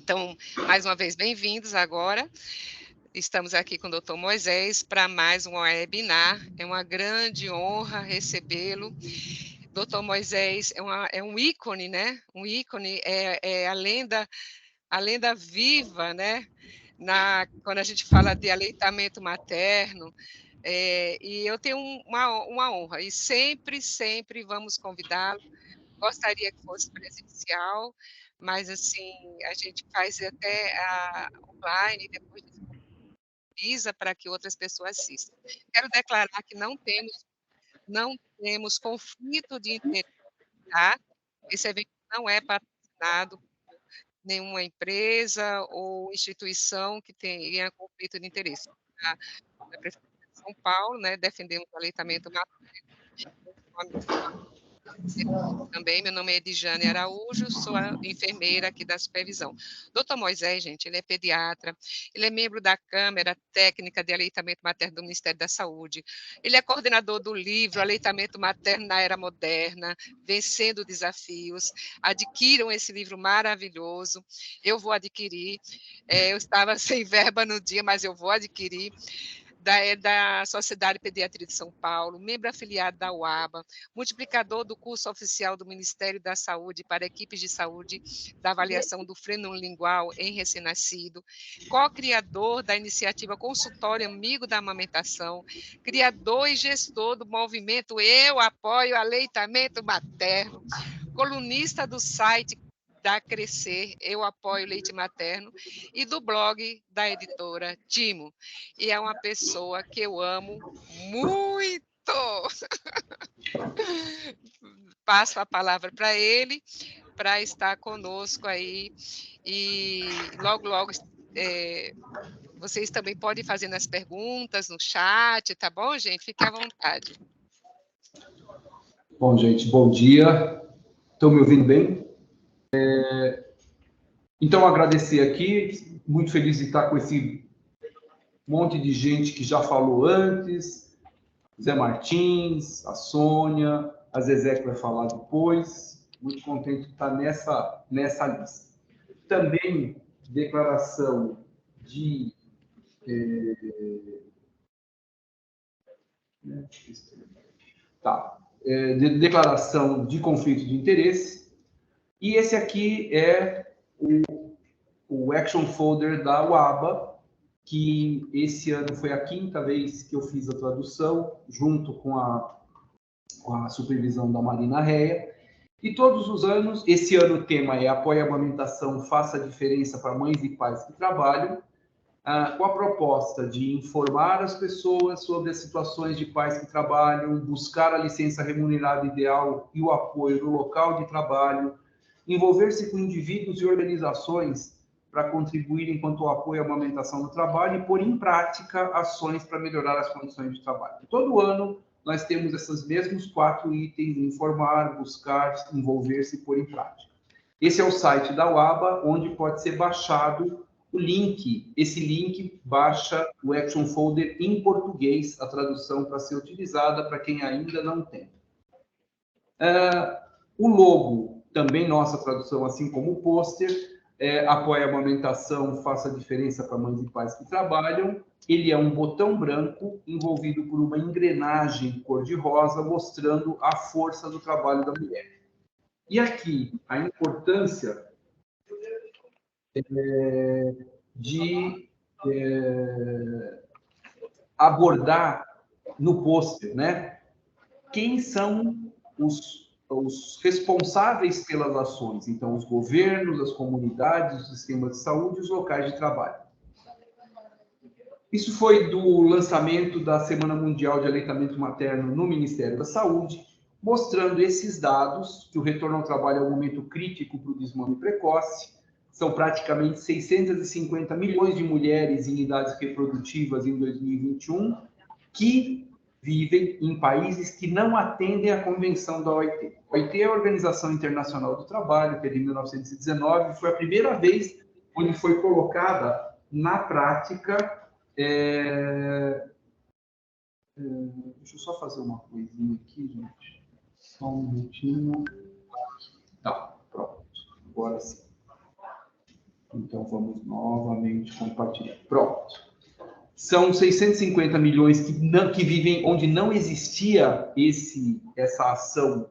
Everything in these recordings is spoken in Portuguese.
Então, mais uma vez, bem-vindos agora. Estamos aqui com o Dr. Moisés para mais um webinar. É uma grande honra recebê-lo. Dr. Moisés é um ícone, né? Um ícone, é a lenda viva, né? Quando a gente fala de aleitamento materno, e eu tenho uma honra, e sempre vamos convidá-lo. Gostaria que fosse presencial, mas, assim, a gente faz até online, depois disponibiliza para que outras pessoas assistam. Quero declarar que não temos conflito de interesse, tá? Esse evento não é patrocinado por nenhuma empresa ou instituição que tenha conflito de interesse. Tá? Da Prefeitura de São Paulo, né, defendemos o aleitamento materno também. Meu nome é Edjane Araújo, sou a enfermeira aqui da supervisão. Doutor Moisés, gente, ele é pediatra, ele é membro da Câmara Técnica de Aleitamento Materno do Ministério da Saúde, ele é coordenador do livro Aleitamento Materno na Era Moderna, Vencendo Desafios. Adquiram esse livro maravilhoso, eu vou adquirir, eu estava sem verba no dia, mas eu vou adquirir. Da Sociedade de Pediatria de São Paulo, membro afiliado da UABA, multiplicador do curso oficial do Ministério da Saúde para equipes de saúde da avaliação do freno lingual em recém-nascido, co-criador da iniciativa Consultório Amigo da Amamentação, criador e gestor do movimento Eu Apoio Aleitamento Materno, colunista do site da Crescer, Eu Apoio Leite Materno, e do blog da editora Timo. E é uma pessoa que eu amo muito. Passo a palavra para ele, para estar conosco aí, e logo, vocês também podem fazer as perguntas no chat, tá bom, gente? Fique à vontade. Bom, gente, bom dia. Estão me ouvindo bem? Então, agradecer aqui, muito feliz de estar com esse monte de gente que já falou antes, Zé Martins, a Sônia, a Zezé que vai falar depois, muito contente de estar nessa lista. Também declaração de... declaração de conflito de interesse, e esse aqui é o Action Folder da UABA, que esse ano foi a 5ª vez que eu fiz a tradução, junto com a supervisão da Marina Rea. E todos os anos, esse ano o tema é Apoie a Amamentação, faça a diferença para mães e pais que trabalham, com a proposta de informar as pessoas sobre as situações de pais que trabalham, buscar a licença remunerada ideal e o apoio no local de trabalho, envolver-se com indivíduos e organizações para contribuir enquanto apoio à amamentação no trabalho e pôr em prática ações para melhorar as condições de trabalho. Todo ano, nós temos esses mesmos 4 itens: informar, buscar, envolver-se e pôr em prática. Esse é o site da UABA, onde pode ser baixado o link. Esse link baixa o Action Folder em português, a tradução para ser utilizada para quem ainda não tem. O logo, também nossa tradução, assim como o pôster, apoia a amamentação, faça a diferença para mães e pais que trabalham. Ele é um botão branco envolvido por uma engrenagem cor-de-rosa, mostrando a força do trabalho da mulher. E aqui, a importância de abordar no pôster, né? Quem são os responsáveis pelas ações? Então, os governos, as comunidades, os sistemas de saúde e os locais de trabalho. Isso foi do lançamento da Semana Mundial de Aleitamento Materno no Ministério da Saúde, mostrando esses dados, que o retorno ao trabalho é um momento crítico para o desmame precoce. São praticamente 650 milhões de mulheres em idades reprodutivas em 2021 que vivem em países que não atendem à Convenção da OIT. A OIT é a Organização Internacional do Trabalho, que é de 1919, foi a primeira vez onde foi colocada na prática. Deixa eu só fazer uma coisinha aqui, gente. Só um minutinho. Tá, pronto. Agora sim. Então, vamos novamente compartilhar. Pronto. São 650 milhões que vivem onde não existia essa ação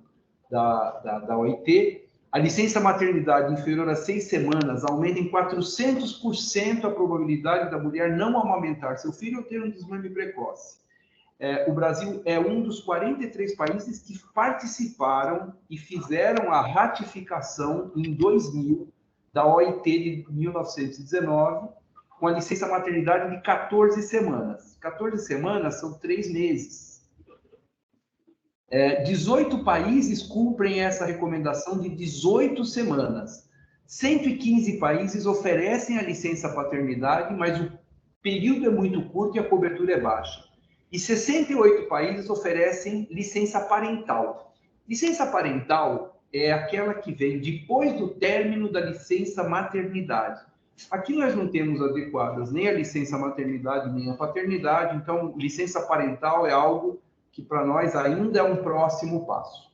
da OIT. A licença maternidade inferior a 6 semanas aumenta em 400% a probabilidade da mulher não amamentar seu filho ou ter um desmame precoce. O Brasil é um dos 43 países que participaram e fizeram a ratificação em 2000 da OIT de 1919, com a licença maternidade de 14 semanas. 14 semanas são 3 meses. 18 países cumprem essa recomendação de 18 semanas. 115 países oferecem a licença paternidade, mas o período é muito curto e a cobertura é baixa. E 68 países oferecem licença parental. Licença parental é aquela que vem depois do término da licença maternidade. Aqui nós não temos adequadas nem a licença maternidade, nem a paternidade, então licença parental é algo que para nós ainda é um próximo passo.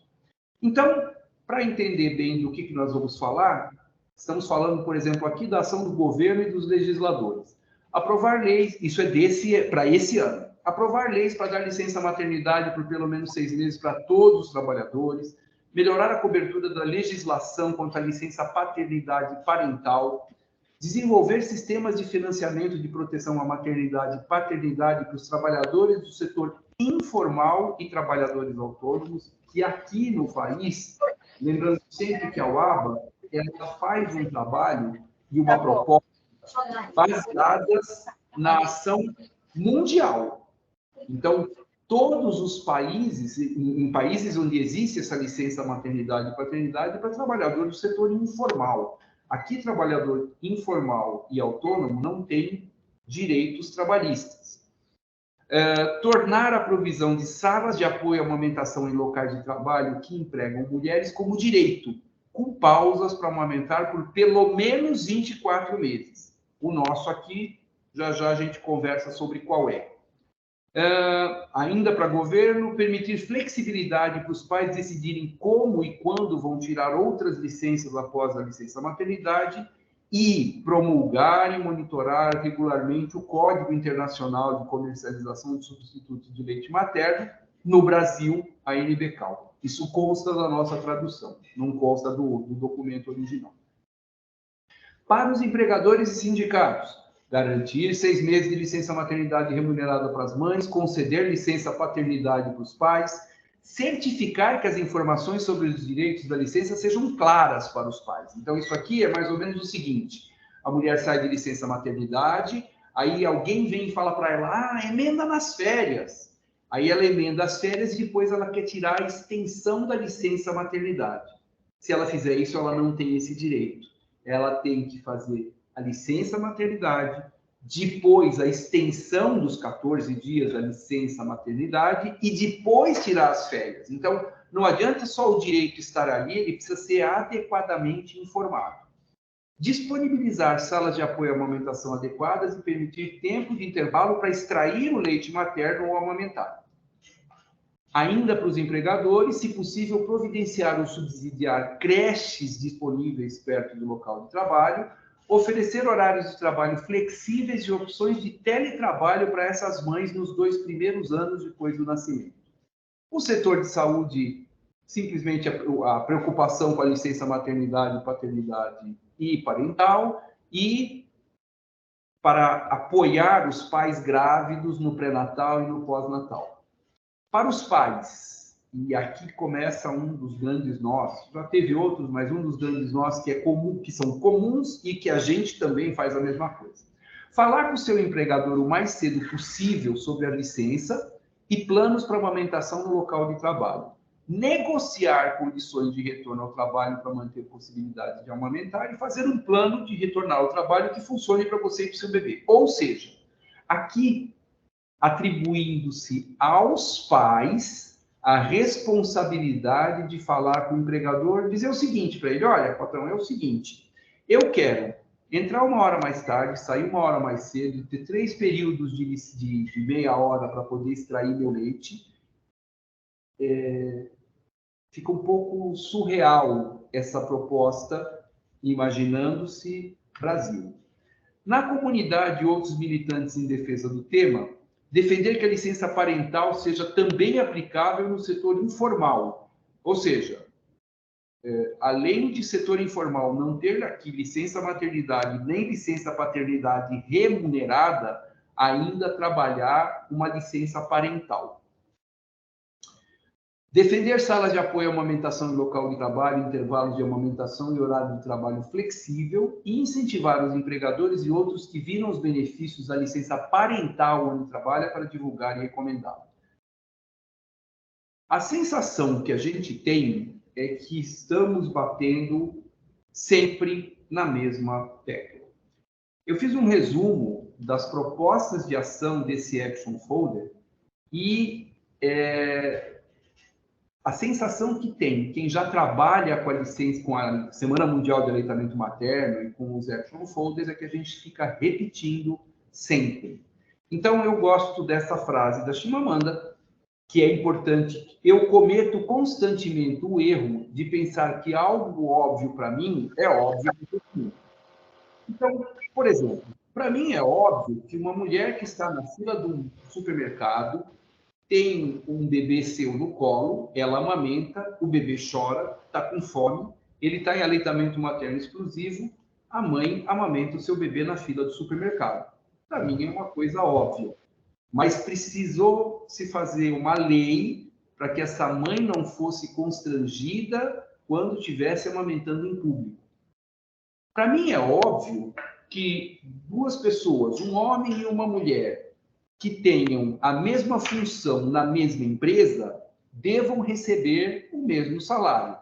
Então, para entender bem do que nós vamos falar, estamos falando, por exemplo, aqui da ação do governo e dos legisladores. Aprovar leis, isso é para esse ano. Aprovar leis para dar licença maternidade por pelo menos 6 meses para todos os trabalhadores, melhorar a cobertura da legislação quanto à licença paternidade parental, desenvolver sistemas de financiamento de proteção à maternidade e paternidade para os trabalhadores do setor informal e trabalhadores autônomos, que aqui no país, lembrando sempre que a UABA, ela faz um trabalho e uma proposta baseadas na ação mundial. Então, todos os países, em países onde existe essa licença maternidade e paternidade, para trabalhador do setor informal. Aqui, trabalhador informal e autônomo não tem direitos trabalhistas. Tornar a provisão de salas de apoio à amamentação em locais de trabalho que empregam mulheres como direito, com pausas para amamentar por pelo menos 24 meses. O nosso aqui, já já a gente conversa sobre qual é. Ainda para governo, permitir flexibilidade para os pais decidirem como e quando vão tirar outras licenças após a licença maternidade e promulgar e monitorar regularmente o Código Internacional de Comercialização de Substitutos de Leite Materno, no Brasil, a NBCAL. Isso consta da nossa tradução, não consta do documento original. Para os empregadores e sindicatos, garantir 6 meses de licença maternidade remunerada para as mães, conceder licença paternidade para os pais, certificar que as informações sobre os direitos da licença sejam claras para os pais. Então, isso aqui é mais ou menos o seguinte: a mulher sai de licença maternidade, aí alguém vem e fala para ela, emenda nas férias. Aí ela emenda as férias e depois ela quer tirar a extensão da licença maternidade. Se ela fizer isso, ela não tem esse direito. Ela tem que fazer a licença maternidade, depois a extensão dos 14 dias da licença maternidade e depois tirar as férias. Então, não adianta só o direito estar ali, ele precisa ser adequadamente informado. Disponibilizar salas de apoio à amamentação adequadas e permitir tempo de intervalo para extrair o leite materno ou amamentar. Ainda para os empregadores, se possível, providenciar ou subsidiar creches disponíveis perto do local de trabalho, oferecer horários de trabalho flexíveis e opções de teletrabalho para essas mães nos 2 primeiros anos depois do nascimento. O setor de saúde, simplesmente a preocupação com a licença maternidade, paternidade e parental, e para apoiar os pais grávidos no pré-natal e no pós-natal. Para os pais, e aqui começa um dos grandes nós, já teve outros, mas um dos grandes nós que é comum, que são comuns e que a gente também faz a mesma coisa. Falar com o seu empregador o mais cedo possível sobre a licença e planos para amamentação no local de trabalho. Negociar condições de retorno ao trabalho para manter possibilidade de amamentar e fazer um plano de retornar ao trabalho que funcione para você e para o seu bebê. Ou seja, aqui atribuindo-se aos pais a responsabilidade de falar com o empregador, dizer o seguinte para ele: olha, patrão, é o seguinte, eu quero entrar 1 hora mais tarde, sair 1 hora mais cedo, ter 3 períodos de meia hora para poder extrair meu leite. Fica um pouco surreal essa proposta, imaginando-se Brasil. Na comunidade, outros militantes em defesa do tema, defender que a licença parental seja também aplicável no setor informal, ou seja, além de setor informal não ter aqui licença maternidade nem licença paternidade remunerada, ainda trabalhar uma licença parental. Defender salas de apoio à amamentação em local de trabalho, intervalos de amamentação e horário de trabalho flexível e incentivar os empregadores e outros que viram os benefícios da licença parental onde trabalha para divulgar e recomendá-la. A sensação que a gente tem é que estamos batendo sempre na mesma tecla. Eu fiz um resumo das propostas de ação desse Action Folder e a sensação que tem quem já trabalha com a licença, com a Semana Mundial de Aleitamento Materno e com os Action Folders é que a gente fica repetindo sempre. Então, eu gosto dessa frase da Chimamanda, que é importante. Eu cometo constantemente o erro de pensar que algo óbvio para mim é óbvio para todo mundo. Então, por exemplo, para mim é óbvio que uma mulher que está na fila do supermercado tem um bebê seu no colo, ela amamenta, o bebê chora, está com fome, ele está em aleitamento materno exclusivo, a mãe amamenta o seu bebê na fila do supermercado. Para mim é uma coisa óbvia, mas precisou se fazer uma lei para que essa mãe não fosse constrangida quando estivesse amamentando em público. Para mim é óbvio que duas pessoas, um homem e uma mulher, que tenham a mesma função na mesma empresa, devam receber o mesmo salário.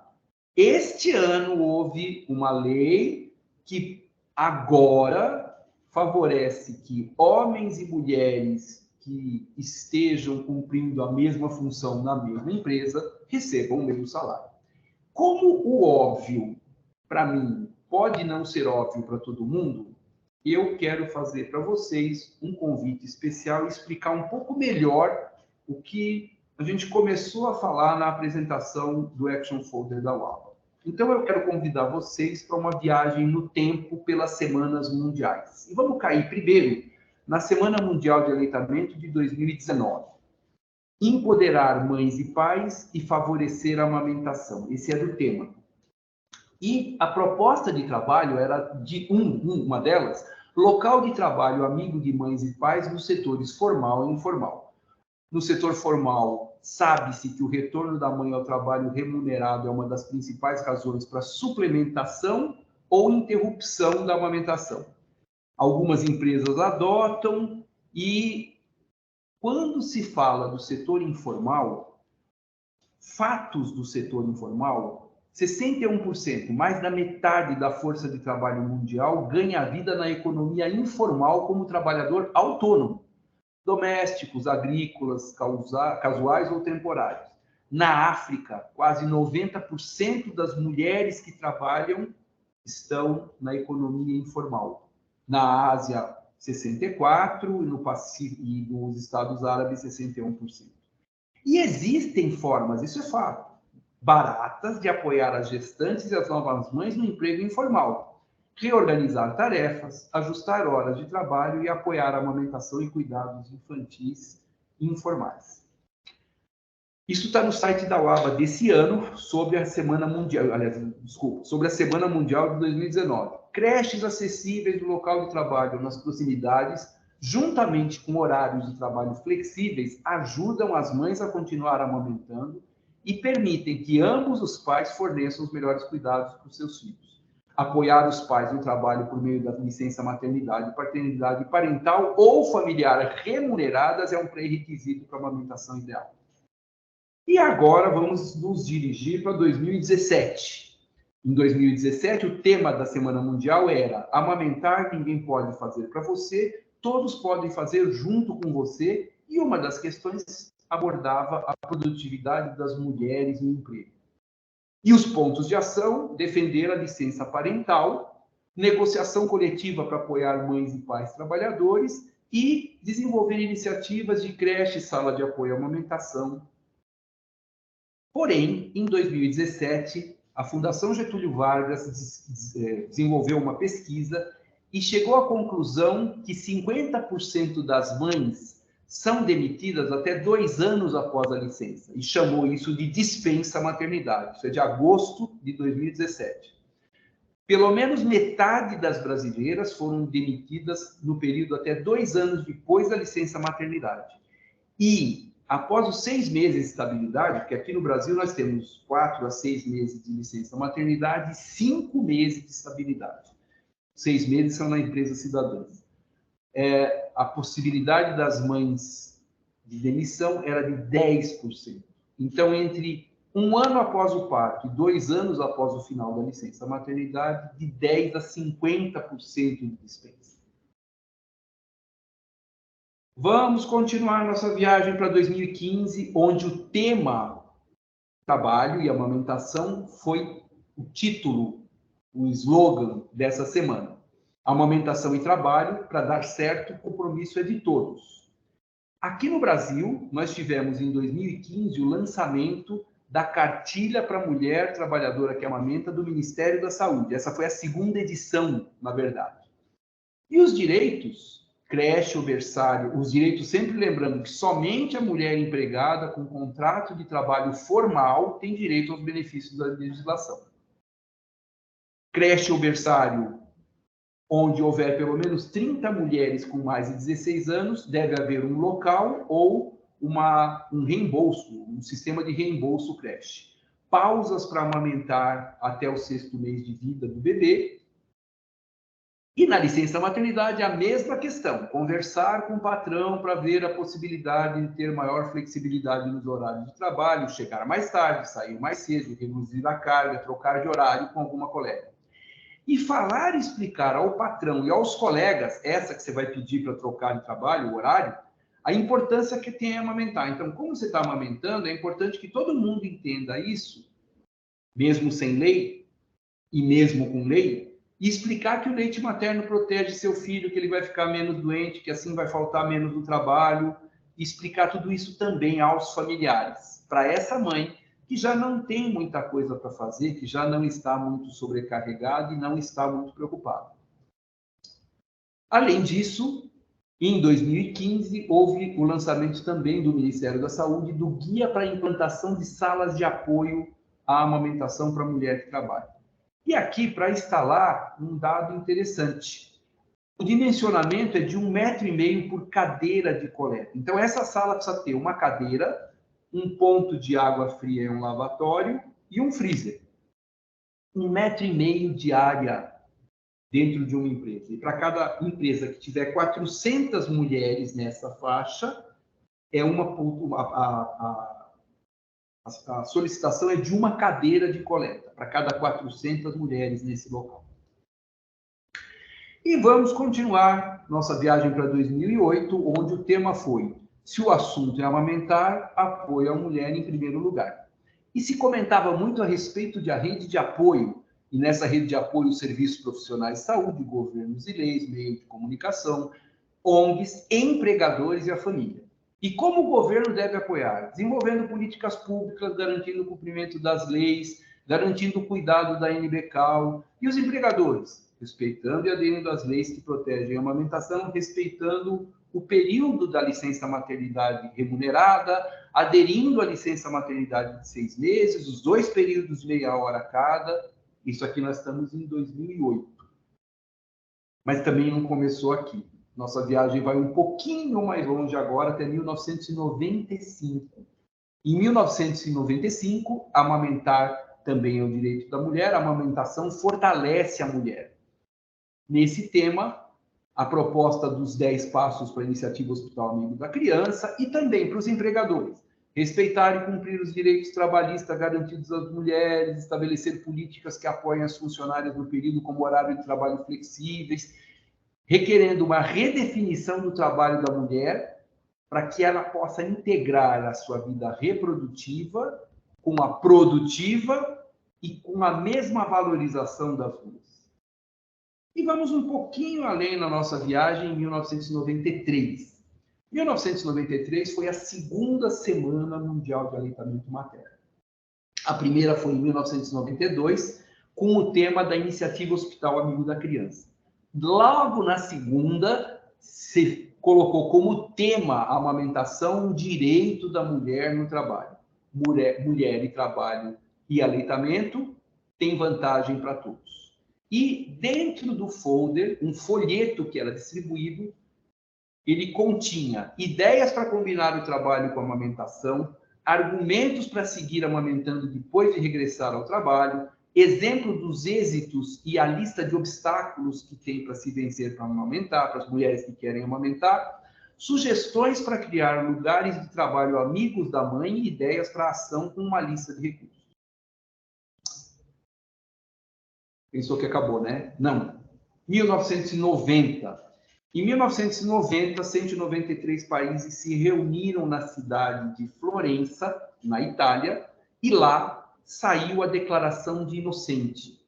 Este ano houve uma lei que agora favorece que homens e mulheres que estejam cumprindo a mesma função na mesma empresa recebam o mesmo salário. Como o óbvio, para mim, pode não ser óbvio para todo mundo, eu quero fazer para vocês um convite especial e explicar um pouco melhor o que a gente começou a falar na apresentação do Action Folder da UABA. Então, eu quero convidar vocês para uma viagem no tempo pelas semanas mundiais. E vamos cair primeiro na Semana Mundial de Aleitamento de 2019. Empoderar mães e pais e favorecer a amamentação. Esse é do tema. E a proposta de trabalho era de uma delas, local de trabalho amigo de mães e pais nos setores formal e informal. No setor formal, sabe-se que o retorno da mãe ao trabalho remunerado é uma das principais razões para suplementação ou interrupção da amamentação. Algumas empresas adotam e, quando se fala do setor informal, fatos do setor informal, 61%, mais da metade da força de trabalho mundial ganha vida na economia informal como trabalhador autônomo, domésticos, agrícolas, casuais ou temporários. Na África, quase 90% das mulheres que trabalham estão na economia informal. Na Ásia, 64%, e no Pacífico e nos Estados Árabes, 61%. E existem formas, isso é fato, baratas de apoiar as gestantes e as novas mães no emprego informal, reorganizar tarefas, ajustar horas de trabalho e apoiar a amamentação e cuidados infantis informais. Isso está no site da UABA desse ano, sobre a Semana Mundial, sobre a Semana Mundial de 2019. Creches acessíveis no local de trabalho nas proximidades, juntamente com horários de trabalho flexíveis, ajudam as mães a continuar amamentando e permitem que ambos os pais forneçam os melhores cuidados para os seus filhos. Apoiar os pais no trabalho por meio da licença maternidade, paternidade parental ou familiar remuneradas é um pré-requisito para a amamentação ideal. E agora vamos nos dirigir para 2017. Em 2017, o tema da Semana Mundial era amamentar ninguém pode fazer para você, todos podem fazer junto com você, e uma das questões abordava a produtividade das mulheres no emprego. E os pontos de ação: defender a licença parental, negociação coletiva para apoiar mães e pais trabalhadores e desenvolver iniciativas de creche, sala de apoio à amamentação. Porém, em 2017, a Fundação Getúlio Vargas desenvolveu uma pesquisa e chegou à conclusão que 50% das mães são demitidas até 2 anos após a licença, e chamou isso de dispensa maternidade. Isso é de agosto de 2017. Pelo menos metade das brasileiras foram demitidas no período até 2 anos depois da licença maternidade. E, após os 6 meses de estabilidade, porque aqui no Brasil nós temos 4 a 6 meses de licença maternidade e 5 meses de estabilidade. 6 meses são na empresa cidadãs. A possibilidade das mães de demissão era de 10%. Então, entre 1 ano após o parto e 2 anos após o final da licença maternidade, de 10% a 50% de dispensa. Vamos continuar nossa viagem para 2015, onde o tema trabalho e amamentação foi o título, o slogan dessa semana. Amamentação e trabalho, para dar certo, o compromisso é de todos. Aqui no Brasil, nós tivemos em 2015 o lançamento da Cartilha para a Mulher Trabalhadora que Amamenta do Ministério da Saúde. Essa foi a 2ª edição, na verdade. E os direitos, creche ou berçário, os direitos, sempre lembrando que somente a mulher empregada com contrato de trabalho formal tem direito aos benefícios da legislação. Creche ou berçário, onde houver pelo menos 30 mulheres com mais de 16 anos, deve haver um local ou um reembolso, um sistema de reembolso creche. Pausas para amamentar até o 6º mês de vida do bebê. E na licença maternidade, a mesma questão, conversar com o patrão para ver a possibilidade de ter maior flexibilidade nos horários de trabalho, chegar mais tarde, sair mais cedo, reduzir a carga, trocar de horário com alguma colega. E falar e explicar ao patrão e aos colegas, essa que você vai pedir para trocar de trabalho, o horário, a importância que tem amamentar. Então, como você está amamentando, é importante que todo mundo entenda isso, mesmo sem lei e mesmo com lei, e explicar que o leite materno protege seu filho, que ele vai ficar menos doente, que assim vai faltar menos no trabalho, e explicar tudo isso também aos familiares, para essa mãe que já não tem muita coisa para fazer, que já não está muito sobrecarregada e não está muito preocupada. Além disso, em 2015, houve o lançamento também do Ministério da Saúde do Guia para a Implantação de Salas de Apoio à Amamentação para a Mulher que Trabalha. E aqui, para instalar, um dado interessante. O dimensionamento é de 1,5 m por cadeira de coleta. Então, essa sala precisa ter uma cadeira, um ponto de água fria e um lavatório e um freezer. 1,5 m de área dentro de uma empresa. E para cada empresa que tiver 400 mulheres nessa faixa, a solicitação é de uma cadeira de coleta, para cada 400 mulheres nesse local. E vamos continuar nossa viagem para 2008, onde o tema foi: se o assunto é amamentar, apoio à mulher em primeiro lugar. E se comentava muito a respeito da rede de apoio, e nessa rede de apoio, os serviços profissionais de saúde, governos e leis, meios de comunicação, ONGs, empregadores e a família. E como o governo deve apoiar? Desenvolvendo políticas públicas, garantindo o cumprimento das leis, garantindo o cuidado da NBCAL. E os empregadores? Respeitando e aderindo às leis que protegem a amamentação, respeitando o período da licença maternidade remunerada, aderindo à licença maternidade de 6 meses, os 2 períodos de meia hora cada. Isso aqui nós estamos em 2008. Mas também não começou aqui. Nossa viagem vai um pouquinho mais longe agora, até 1995. Em 1995, amamentar também é o direito da mulher, a amamentação fortalece a mulher. Nesse tema, a proposta dos 10 passos para a iniciativa Hospital Amigo da Criança e também para os empregadores. Respeitar e cumprir os direitos trabalhistas garantidos às mulheres, estabelecer políticas que apoiem as funcionárias no período como horário de trabalho flexíveis, requerendo uma redefinição do trabalho da mulher para que ela possa integrar a sua vida reprodutiva com a produtiva e com a mesma valorização das duas. E vamos um pouquinho além na nossa viagem em 1993. 1993 foi a 2ª Semana Mundial de Aleitamento Materno. A primeira foi em 1992, com o tema da Iniciativa Hospital Amigo da Criança. Logo na segunda, se colocou como tema a amamentação, um direito da mulher no trabalho. Mulher e trabalho e aleitamento tem vantagem para todos. E dentro do folder, um folheto que era distribuído, ele continha ideias para combinar o trabalho com a amamentação, argumentos para seguir amamentando depois de regressar ao trabalho, exemplo dos êxitos e a lista de obstáculos que tem para se vencer para amamentar, para as mulheres que querem amamentar, sugestões para criar lugares de trabalho amigos da mãe e ideias para ação com uma lista de recursos. Pensou que acabou, né? Não. 1990. Em 1990, 193 países se reuniram na cidade de Florença, na Itália, e lá saiu a Declaração de Inocente.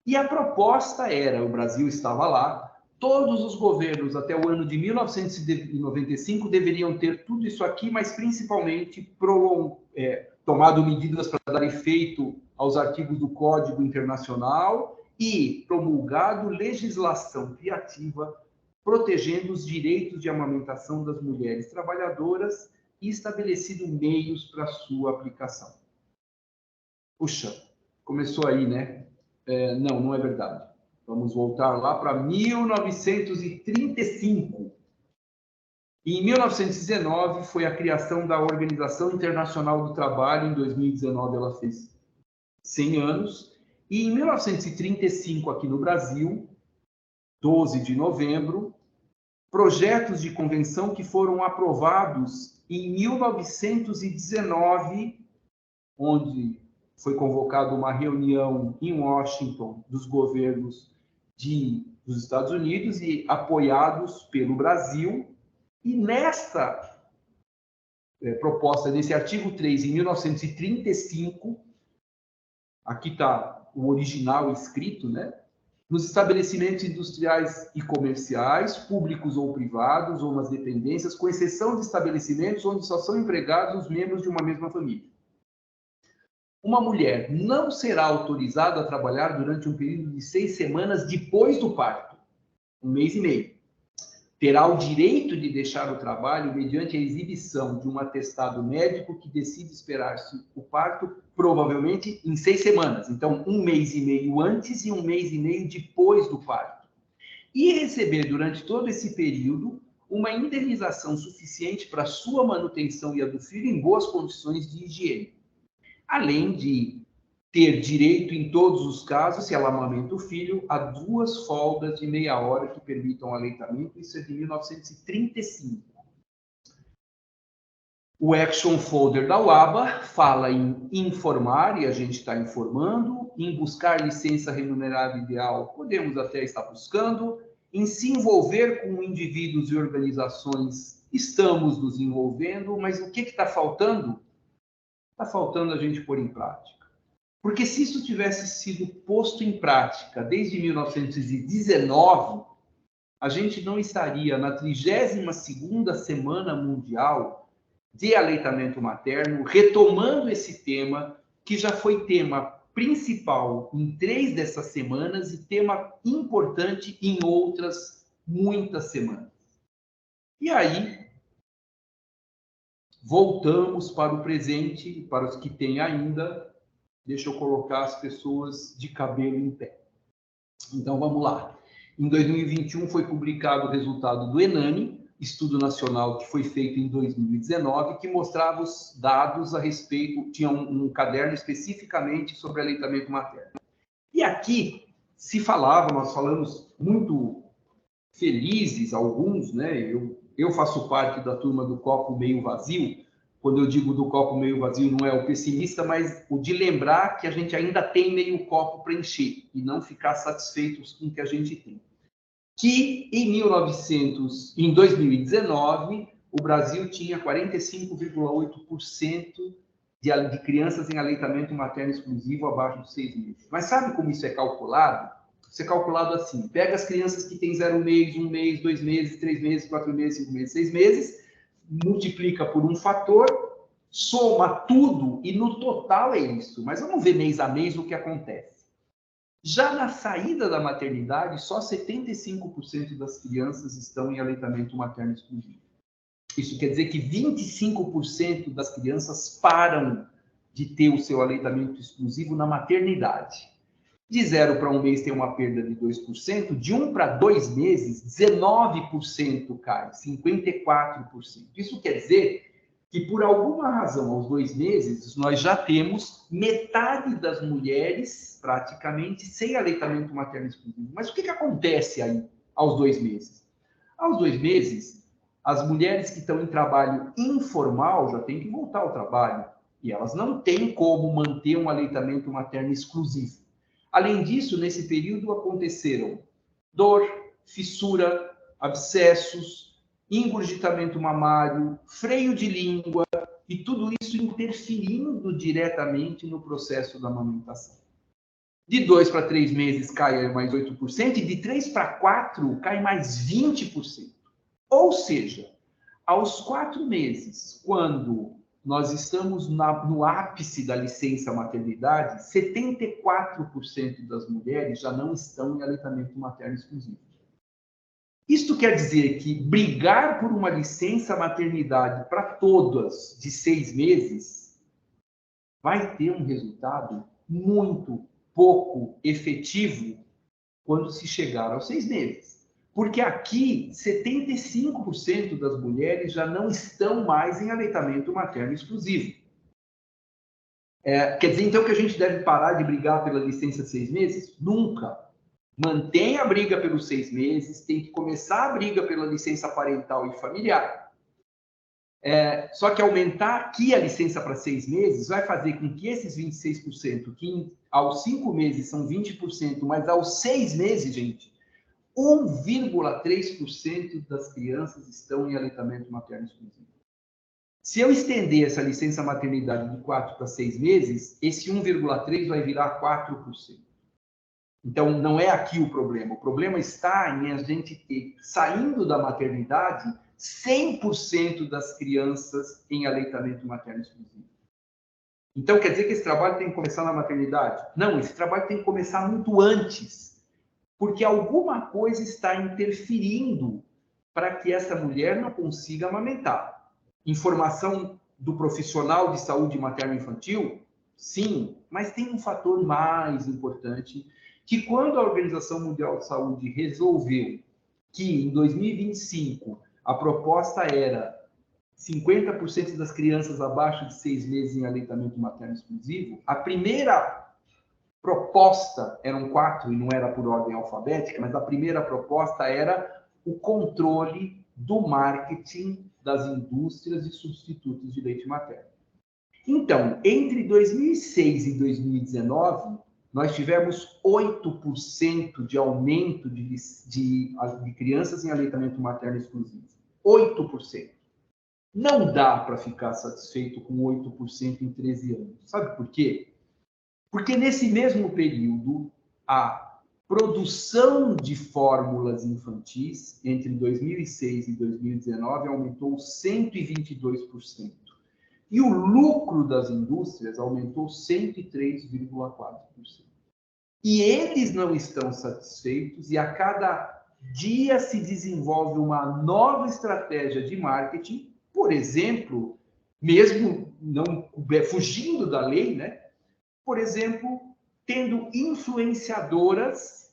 E a proposta era, o Brasil estava lá, todos os governos até o ano de 1995 deveriam ter tudo isso aqui, mas principalmente tomado medidas para dar efeito aos artigos do Código Internacional e promulgado legislação criativa protegendo os direitos de amamentação das mulheres trabalhadoras e estabelecido meios para sua aplicação. Puxa, começou aí, né? Não é verdade. Vamos voltar lá para 1935. E em 1919 foi a criação da Organização Internacional do Trabalho. Em 2019 ela fez 100 anos. E em 1935, aqui no Brasil, 12 de novembro, projetos de convenção que foram aprovados em 1919, onde foi convocada uma reunião em Washington dos governos dos Estados Unidos e apoiados pelo Brasil. E nessa proposta, nesse artigo 3, em 1935, aqui está o original escrito, né? Nos estabelecimentos industriais e comerciais, públicos ou privados, ou nas dependências, com exceção de estabelecimentos onde só são empregados os membros de uma mesma família. Uma mulher não será autorizada a trabalhar durante um período de 6 semanas depois do parto, 1 mês e meio. Terá o direito de deixar o trabalho mediante a exibição de um atestado médico que decide esperar-se o parto, provavelmente em 6 semanas. Então, 1 mês e meio antes e 1 mês e meio depois do parto. E receber, durante todo esse período, uma indenização suficiente para sua manutenção e a do filho em boas condições de higiene. Além de ter direito, em todos os casos, se ela amamenta o filho, a 2 folgas de meia hora que permitam o aleitamento. Isso é de 1935. O Action Folder da UABA fala em informar, e a gente está informando, em buscar licença remunerada ideal, podemos até estar buscando, em se envolver com indivíduos e organizações, estamos nos envolvendo, mas o que está faltando? Está faltando a gente pôr em prática. Porque se isso tivesse sido posto em prática desde 1919, a gente não estaria na 32ª Semana Mundial de Aleitamento Materno, retomando esse tema, que já foi tema principal em 3 dessas semanas e tema importante em outras muitas semanas. E aí, voltamos para o presente, para os que têm ainda. Deixa eu colocar as pessoas de cabelo em pé. Então, vamos lá. Em 2021 foi publicado o resultado do ENAME, estudo nacional que foi feito em 2019, que mostrava os dados a respeito, tinha um caderno especificamente sobre aleitamento materno. E aqui se falava, nós falamos muito felizes, alguns, né? Eu faço parte da turma do copo meio vazio. Quando eu digo do copo meio vazio, não é o pessimista, mas o de lembrar que a gente ainda tem meio copo para encher e não ficar satisfeitos com o que a gente tem. Que em 2019, o Brasil tinha 45,8% de crianças em aleitamento materno exclusivo abaixo de 6 meses. Mas sabe como isso é calculado? Isso é calculado assim: pega as crianças que têm 0 mês, 1 mês, 2 meses, 3 meses, 4 meses, 5 meses, 6 meses, multiplica por um fator, soma tudo e no total é isso. Mas vamos ver mês a mês o que acontece. Já na saída da maternidade, só 75% das crianças estão em aleitamento materno exclusivo. Isso quer dizer que 25% das crianças param de ter o seu aleitamento exclusivo na maternidade. De 0 para 1 mês tem uma perda de 2%, de 1 para 2 meses, 19% cai, 54%. Isso quer dizer que, por alguma razão, aos 2 meses, nós já temos metade das mulheres, praticamente, sem aleitamento materno exclusivo. Mas o que acontece aí aos 2 meses? Aos 2 meses, as mulheres que estão em trabalho informal já têm que voltar ao trabalho, e elas não têm como manter um aleitamento materno exclusivo. Além disso, nesse período aconteceram dor, fissura, abscessos, engurgitamento mamário, freio de língua, e tudo isso interferindo diretamente no processo da amamentação. De 2 para 3 meses cai mais 8%, e de 3 para 4 cai mais 20%. Ou seja, aos 4 meses, quando nós estamos no ápice da licença maternidade, 74% das mulheres já não estão em aleitamento materno exclusivo. Isto quer dizer que brigar por uma licença maternidade para todas de 6 meses vai ter um resultado muito pouco efetivo quando se chegar aos 6 meses. Porque aqui, 75% das mulheres já não estão mais em aleitamento materno exclusivo. Quer dizer, então, que a gente deve parar de brigar pela licença de 6 meses? Nunca. Mantém a briga pelos 6 meses, tem que começar a briga pela licença parental e familiar. Só que aumentar aqui a licença para 6 meses vai fazer com que esses 26%, que aos 5 meses são 20%, mas aos 6 meses, gente, 1,3% das crianças estão em aleitamento materno exclusivo. Se eu estender essa licença maternidade de 4 para 6 meses, esse 1,3% vai virar 4%. Então, não é aqui o problema. O problema está em a gente ter, saindo da maternidade, 100% das crianças em aleitamento materno exclusivo. Então, quer dizer que esse trabalho tem que começar na maternidade? Não, esse trabalho tem que começar muito antes, porque alguma coisa está interferindo para que essa mulher não consiga amamentar. Informação do profissional de saúde materno-infantil? Sim, mas tem um fator mais importante, que quando a Organização Mundial de Saúde resolveu que em 2025 a proposta era 50% das crianças abaixo de 6 meses em aleitamento materno exclusivo, a primeira proposta, eram 4 e não era por ordem alfabética, mas a primeira proposta era o controle do marketing das indústrias de substitutos de leite materno. Então, entre 2006 e 2019, nós tivemos 8% de aumento de crianças em aleitamento materno exclusivo. 8%. Não dá para ficar satisfeito com 8% em 13 anos. Sabe por quê? Porque nesse mesmo período, a produção de fórmulas infantis entre 2006 e 2019 aumentou 122%. E o lucro das indústrias aumentou 103,4%. E eles não estão satisfeitos, e a cada dia se desenvolve uma nova estratégia de marketing, por exemplo, mesmo não fugindo da lei, né? Por exemplo, tendo influenciadoras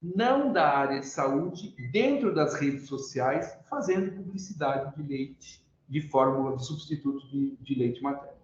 não da área de saúde dentro das redes sociais fazendo publicidade de leite, de fórmula de substituto de leite materno.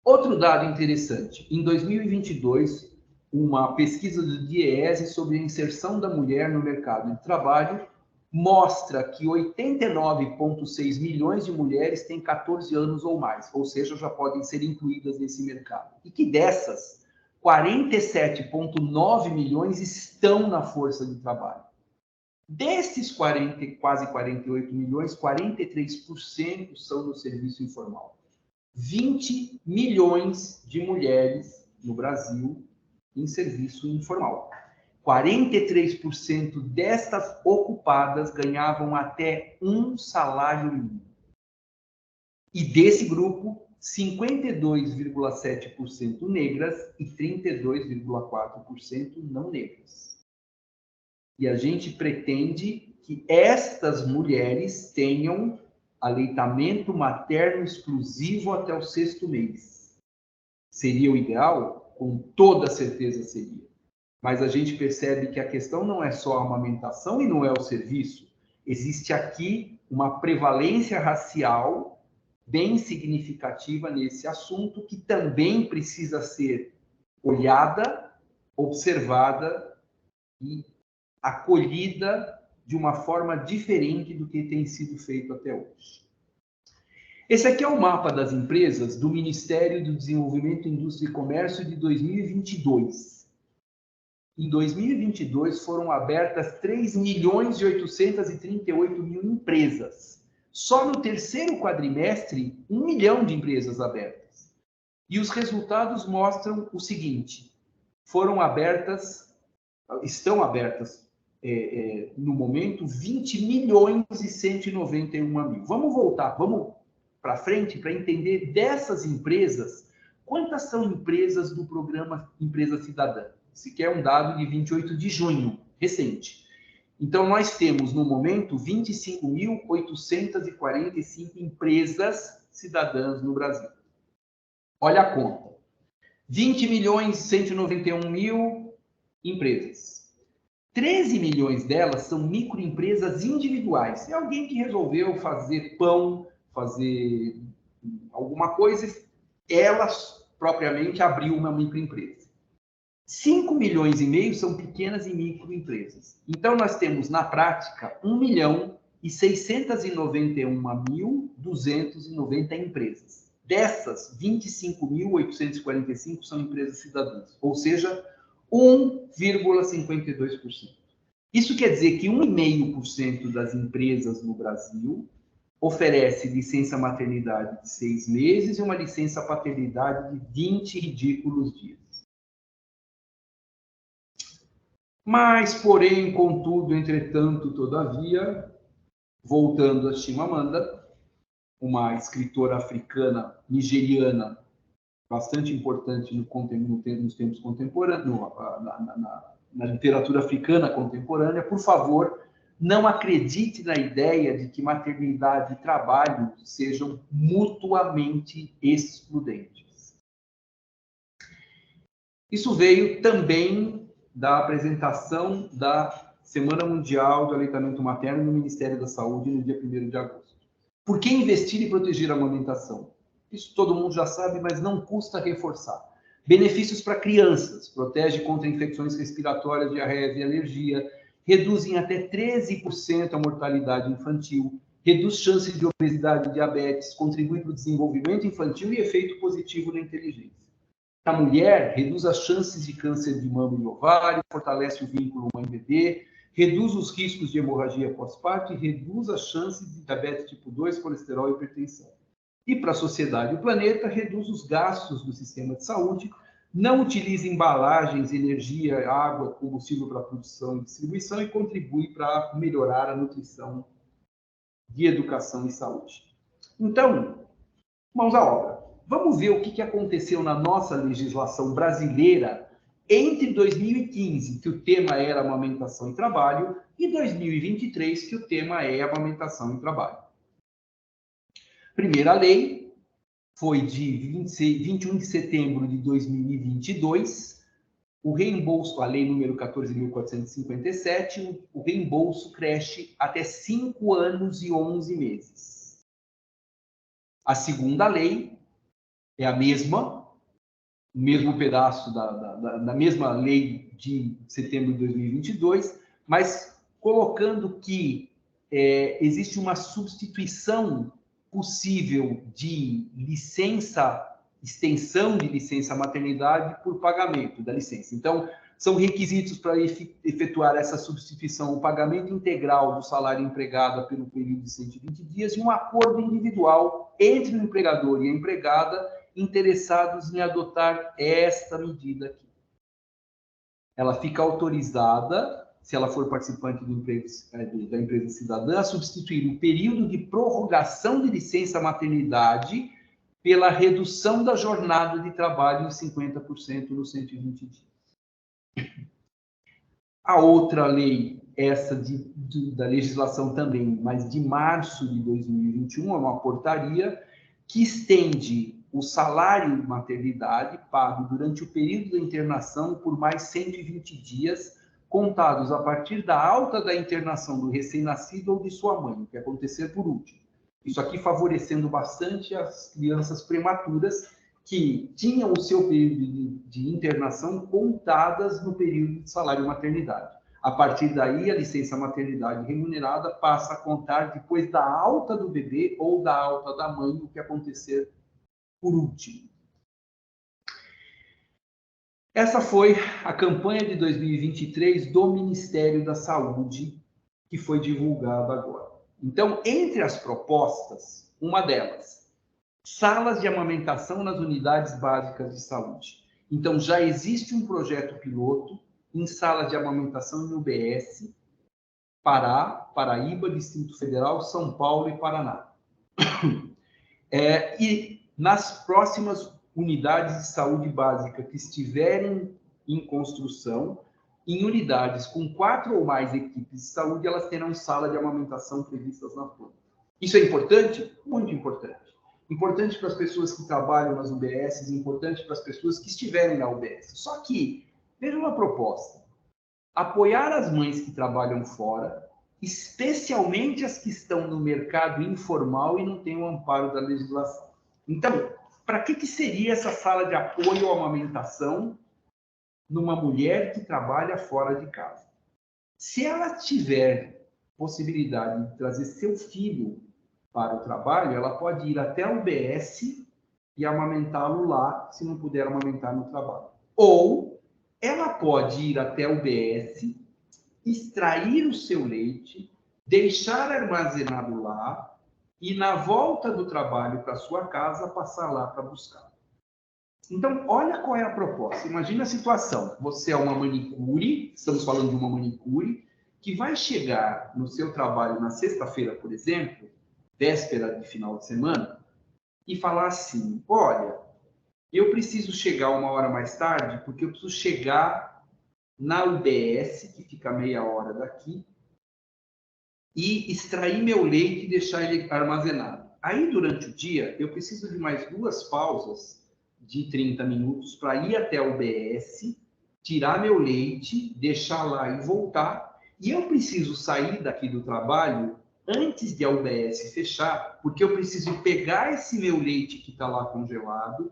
Outro dado interessante, em 2022, uma pesquisa do DIEESE sobre a inserção da mulher no mercado de trabalho mostra que 89,6 milhões de mulheres têm 14 anos ou mais, ou seja, já podem ser incluídas nesse mercado. E que dessas, 47,9 milhões estão na força de trabalho. Desses quase 48 milhões, 43% são no serviço informal. 20 milhões de mulheres no Brasil em serviço informal. 43% destas ocupadas ganhavam até um salário mínimo. E desse grupo, 52,7% negras e 32,4% não negras. E a gente pretende que estas mulheres tenham aleitamento materno exclusivo até o 6º mês. Seria o ideal? Com toda certeza seria. Mas a gente percebe que a questão não é só a amamentação e não é o serviço. Existe aqui uma prevalência racial bem significativa nesse assunto, que também precisa ser olhada, observada e acolhida de uma forma diferente do que tem sido feito até hoje. Esse aqui é o mapa das empresas do Ministério do Desenvolvimento, Indústria e Comércio de 2022. Em 2022 foram abertas 3.838.000 empresas. Só no 3º quadrimestre, 1 milhão de empresas abertas. E os resultados mostram o seguinte: estão abertas no momento 20.191.000. Vamos voltar, vamos para frente para entender dessas empresas, quantas são empresas do programa Empresa Cidadã. Esse aqui é um dado de 28 de junho, recente. Então, nós temos, no momento, 25.845 empresas cidadãs no Brasil. Olha a conta. 20.191.000 empresas. 13 milhões delas são microempresas individuais. É alguém que resolveu fazer pão, fazer alguma coisa, ela propriamente abriu uma microempresa. 5,5 milhões são pequenas e microempresas. Então, nós temos, na prática, 1.691.290 empresas. Dessas, 25.845 são empresas cidadãs, ou seja, 1,52%. Isso quer dizer que 1,5% das empresas no Brasil oferece licença maternidade de 6 meses e uma licença paternidade de 20 ridículos dias. Mas, porém, contudo, entretanto, todavia, voltando a Chimamanda, uma escritora africana, nigeriana, bastante importante nos tempos contemporâneos, na literatura africana contemporânea, por favor, não acredite na ideia de que maternidade e trabalho sejam mutuamente excludentes. Isso veio também da apresentação da Semana Mundial do Aleitamento Materno no Ministério da Saúde no dia 1º de agosto. Por que investir e proteger a amamentação? Isso todo mundo já sabe, mas não custa reforçar. Benefícios para crianças: protege contra infecções respiratórias, diarreia e alergia, reduz em até 13% a mortalidade infantil, reduz chances de obesidade e diabetes, contribui para o desenvolvimento infantil e efeito positivo na inteligência. A mulher reduz as chances de câncer de mama e ovário, fortalece o vínculo mãe-bebê, reduz os riscos de hemorragia pós-parto e reduz as chances de diabetes tipo 2, colesterol e hipertensão. E para a sociedade e o planeta, reduz os gastos do sistema de saúde, não utiliza embalagens, energia, água, combustível para produção e distribuição e contribui para melhorar a nutrição de educação e saúde. Então, mãos à obra. Vamos ver o que aconteceu na nossa legislação brasileira entre 2015, que o tema era amamentação e trabalho, e 2023, que o tema é amamentação e trabalho. Primeira lei foi de 21 de setembro de 2022, o reembolso, a lei número 14.457, o reembolso creche até 5 anos e 11 meses. A segunda lei é a mesma, o mesmo pedaço da mesma lei de setembro de 2022, mas colocando que existe uma substituição possível de licença, extensão de licença maternidade por pagamento da licença. Então, são requisitos para efetuar essa substituição, o pagamento integral do salário empregado pelo período de 120 dias e um acordo individual entre o empregador e a empregada interessados em adotar esta medida aqui. Ela fica autorizada, se ela for participante da empresa cidadã, a substituir o período de prorrogação de licença maternidade pela redução da jornada de trabalho em 50% nos 120 dias. A outra lei, essa da legislação também, mas de março de 2021, é uma portaria que estende o salário de maternidade pago durante o período da internação por mais 120 dias, contados a partir da alta da internação do recém-nascido ou de sua mãe, que acontecer por último. Isso aqui favorecendo bastante as crianças prematuras que tinham o seu período de internação contadas no período de salário maternidade. A partir daí, a licença maternidade remunerada passa a contar depois da alta do bebê ou da alta da mãe, o que acontecer por último. Essa foi a campanha de 2023 do Ministério da Saúde, que foi divulgada agora. Então, entre as propostas, uma delas, salas de amamentação nas unidades básicas de saúde. Então, já existe um projeto piloto em salas de amamentação no UBS, Pará, Paraíba, Distrito Federal, São Paulo e Paraná. E nas próximas unidades de saúde básica que estiverem em construção, em unidades com 4 ou mais equipes de saúde, elas terão sala de amamentação previstas na planta. Isso é importante? Muito importante. Importante para as pessoas que trabalham nas UBSs, importante para as pessoas que estiverem na UBS. Só que, veja uma proposta. Apoiar as mães que trabalham fora, especialmente as que estão no mercado informal e não têm o amparo da legislação. Então, para que seria essa sala de apoio à amamentação numa mulher que trabalha fora de casa? Se ela tiver possibilidade de trazer seu filho para o trabalho, ela pode ir até o UBS e amamentá-lo lá, se não puder amamentar no trabalho. Ou ela pode ir até o UBS, extrair o seu leite, deixar armazenado lá e, na volta do trabalho para sua casa, passar lá para buscar. Então, olha qual é a proposta. Imagina a situação. Você é uma manicure, estamos falando de uma manicure, que vai chegar no seu trabalho na sexta-feira, por exemplo, véspera de final de semana, e falar assim, olha, eu preciso chegar 1 hora mais tarde, porque eu preciso chegar na UBS, que fica meia hora daqui, e extrair meu leite e deixar ele armazenado. Aí, durante o dia, eu preciso de mais 2 pausas de 30 minutos para ir até o UBS, tirar meu leite, deixar lá e voltar. E eu preciso sair daqui do trabalho antes de a UBS fechar, porque eu preciso pegar esse meu leite que está lá congelado,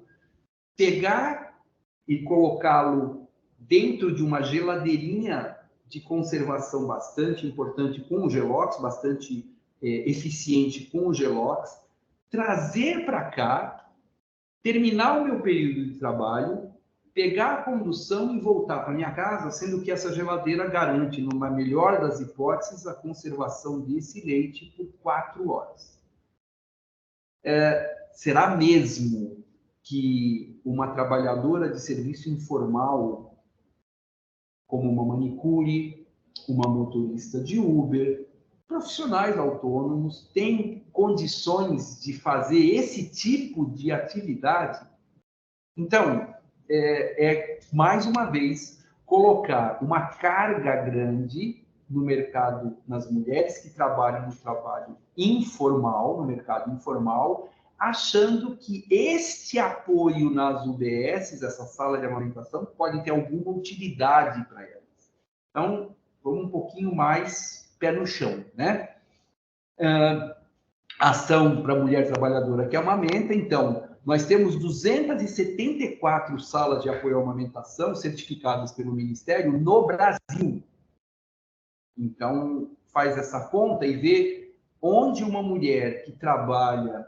pegar e colocá-lo dentro de uma geladeirinha de conservação bastante importante com o Gelox, bastante eficiente com o Gelox, trazer para cá, terminar o meu período de trabalho, pegar a condução e voltar para minha casa, sendo que essa geladeira garante, numa melhor das hipóteses, a conservação desse leite por 4 horas. Será mesmo que uma trabalhadora de serviço informal, como uma manicure, uma motorista de Uber, profissionais autônomos, têm condições de fazer esse tipo de atividade? Então, mais uma vez, colocar uma carga grande no mercado, nas mulheres que trabalham no trabalho informal, no mercado informal, achando que este apoio nas UBSs, essa sala de amamentação, pode ter alguma utilidade para elas. Então, vamos um pouquinho mais pé no chão, né? Ação para a mulher trabalhadora que amamenta, então, nós temos 274 salas de apoio à amamentação certificadas pelo Ministério no Brasil. Então, faz essa conta e vê onde uma mulher que trabalha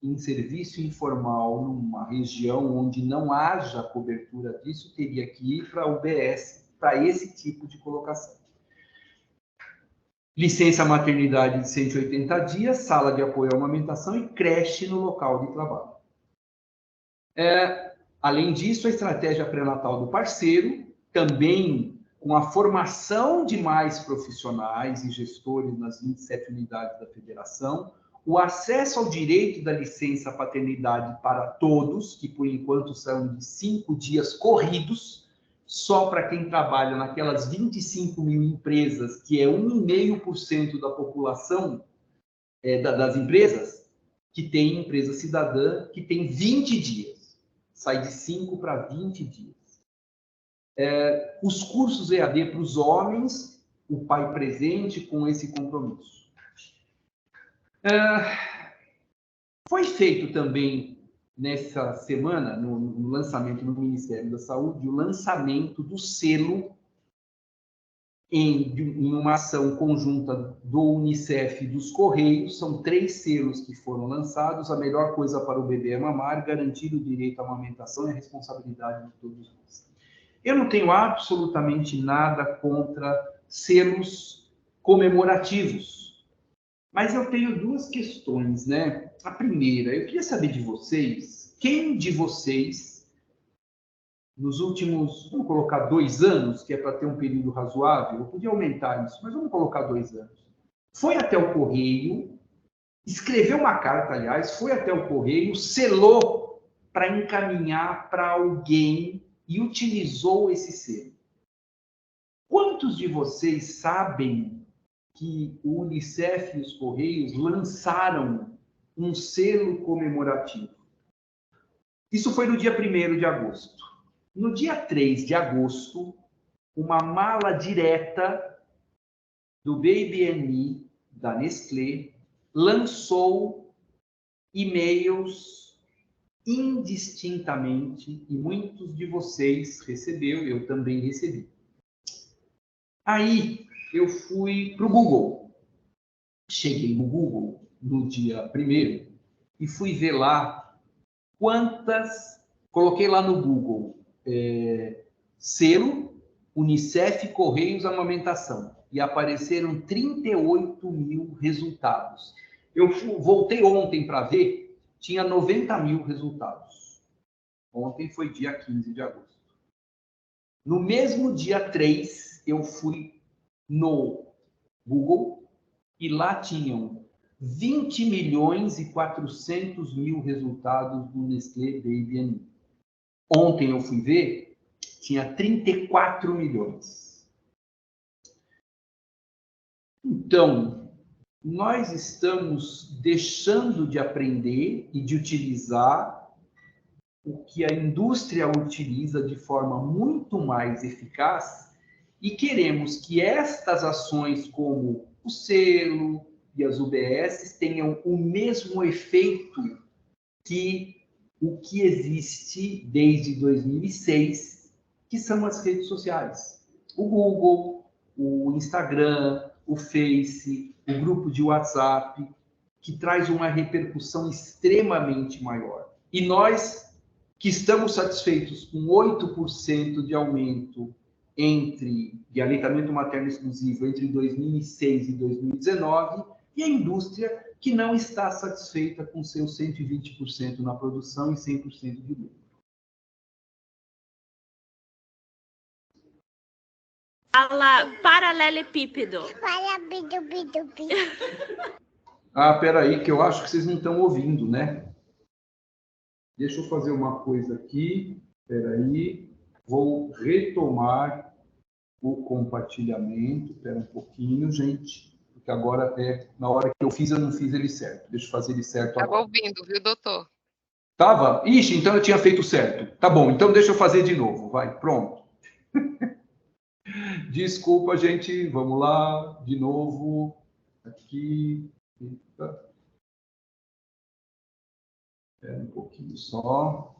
em serviço informal, numa região onde não haja cobertura disso, teria que ir para a UBS, para esse tipo de colocação. Licença maternidade de 180 dias, sala de apoio à amamentação e creche no local de trabalho. Além disso, a estratégia pré-natal do parceiro, também com a formação de mais profissionais e gestores nas 27 unidades da federação, o acesso ao direito da licença paternidade para todos, que por enquanto são de 5 dias corridos, só para quem trabalha naquelas 25 mil empresas, que é 1,5% da população das empresas, que tem empresa cidadã, que tem 20 dias. Sai de 5 para 20 dias. Os cursos EAD para os homens, o pai presente com esse compromisso. Foi feito também, nessa semana, no lançamento no Ministério da Saúde, o lançamento do selo em uma ação conjunta do Unicef e dos Correios. São 3 selos que foram lançados. A melhor coisa para o bebê é mamar, garantir o direito à amamentação e a responsabilidade de todos nós. Eu não tenho absolutamente nada contra selos comemorativos, mas eu tenho 2 questões, né? A primeira, eu queria saber de vocês, quem de vocês, nos últimos, vamos colocar 2 anos, que é para ter um período razoável, eu podia aumentar isso, mas vamos colocar 2 anos, foi até o Correio, escreveu uma carta, aliás, foi até o Correio, selou para encaminhar para alguém e utilizou esse selo. Quantos de vocês sabem que o Unicef e os Correios lançaram um selo comemorativo? Isso foi no dia 1º de agosto. No dia 3 de agosto, uma mala direta do Baby Me, da Nestlé, lançou e-mails indistintamente, e muitos de vocês recebeu, eu também recebi. Aí eu fui para o Google. Cheguei no Google no dia 1º e fui ver lá quantas... Coloquei lá no Google selo, Unicef, Correios, amamentação. E apareceram 38 mil resultados. Eu voltei ontem para ver, tinha 90 mil resultados. Ontem foi dia 15 de agosto. No mesmo dia 3, eu fui no Google e lá tinham 20 milhões e 400 mil resultados do Nestlé Baby Me. Ontem eu fui ver, tinha 34 milhões. Então, nós estamos deixando de aprender e de utilizar o que a indústria utiliza de forma muito mais eficaz e queremos que estas ações, como o selo e as UBSs, tenham o mesmo efeito que o que existe desde 2006, que são as redes sociais. O Google, o Instagram, o Face, o grupo de WhatsApp, que traz uma repercussão extremamente maior. E nós, que estamos satisfeitos com 8% de aumento de aleitamento materno exclusivo entre 2006 e 2019, e a indústria que não está satisfeita com seus 120% na produção e 100% de lucro. Fala paralelepípedo. Peraí, que eu acho que vocês não estão ouvindo, né? Deixa eu fazer uma coisa aqui. Peraí. Vou retomar o compartilhamento. Espera um pouquinho, gente. Porque agora, na hora que eu não fiz ele certo. Deixa eu fazer ele certo agora. Estava ouvindo, viu, doutor? Tava? Ixi, então eu tinha feito certo. Tá bom, então deixa eu fazer de novo. Vai, pronto. Desculpa, gente. Vamos lá, de novo. Aqui. Eita. Espera um pouquinho só.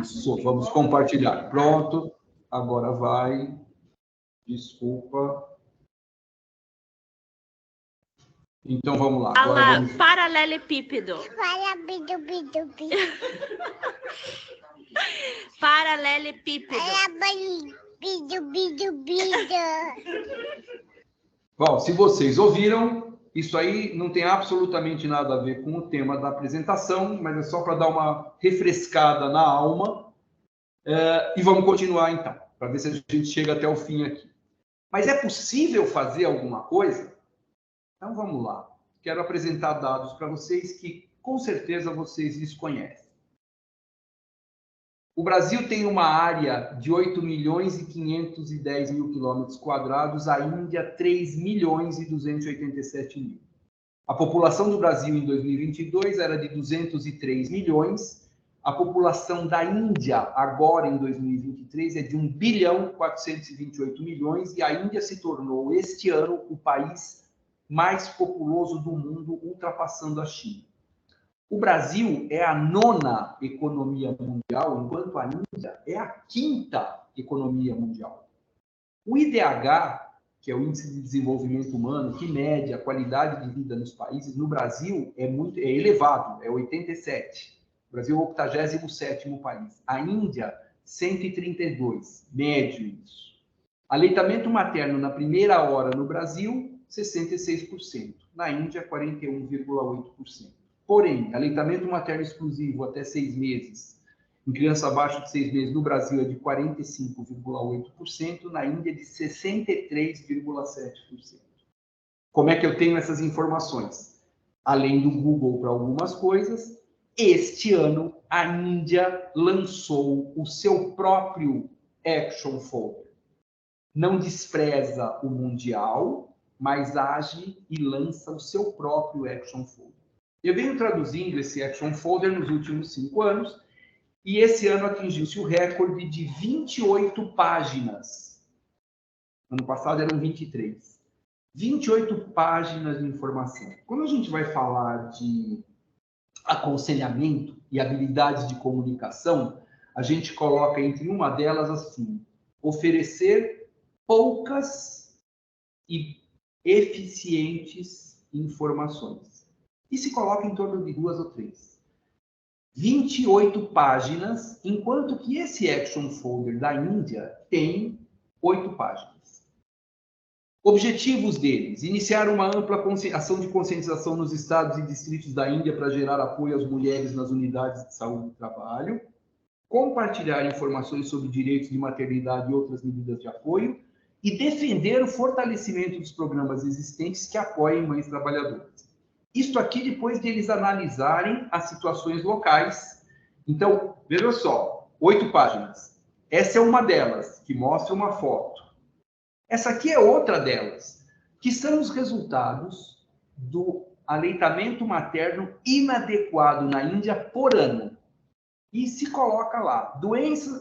Isso, vamos compartilhar. Pronto. Agora vai. Desculpa. Então vamos lá. Fala vamos... paralelepípedo. Paralelepípedo. Bom, se vocês ouviram, isso aí não tem absolutamente nada a ver com o tema da apresentação, mas é só para dar uma refrescada na alma. E vamos continuar, então, para ver se a gente chega até o fim aqui. Mas é possível fazer alguma coisa? Então, vamos lá. quero apresentar dados para vocês que, com certeza, vocês desconhecem. O Brasil tem uma área de 8.510.000 quilômetros quadrados, a Índia 3.287.000. A população do Brasil em 2022 era de 203 milhões. A população da Índia, agora em 2023, é de 1.428 bilhões, e a Índia se tornou, este ano, o país mais populoso do mundo, ultrapassando a China. O Brasil é a 9ª economia mundial, enquanto a Índia é a 5ª economia mundial. O IDH, que é o Índice de Desenvolvimento Humano, que mede a qualidade de vida nos países, no Brasil é elevado, é 87. O Brasil é o 87º país. A Índia, 132, médio isso. Aleitamento materno na primeira hora no Brasil, 66%. Na Índia, 41,8%. Porém, aleitamento materno exclusivo até 6 meses, em criança abaixo de 6 meses, no Brasil é de 45,8%, na Índia de 63,7%. Como é que eu tenho essas informações? Além do Google para algumas coisas, este ano a Índia lançou o seu próprio Action Folder. Não despreza o mundial, mas age e lança o seu próprio Action Folder. Eu venho traduzindo esse Action Folder nos últimos 5 anos, e esse ano atingiu-se o recorde de 28 páginas. Ano passado eram 23. 28 páginas de informação. Quando a gente vai falar de aconselhamento e habilidades de comunicação, a gente coloca entre uma delas assim: oferecer poucas e eficientes informações. E se coloca em torno de 2 ou 3. 28 páginas, enquanto que esse Action Folder da Índia tem 8 páginas. Objetivos deles: iniciar uma ampla ação de conscientização nos estados e distritos da Índia para gerar apoio às mulheres nas unidades de saúde e trabalho, compartilhar informações sobre direitos de maternidade e outras medidas de apoio, e defender o fortalecimento dos programas existentes que apoiem mães trabalhadoras. Isto aqui depois de eles analisarem as situações locais. Então, veja só, 8 páginas. Essa é uma delas, que mostra uma foto. Essa aqui é outra delas, que são os resultados do aleitamento materno inadequado na Índia por ano. E se coloca lá,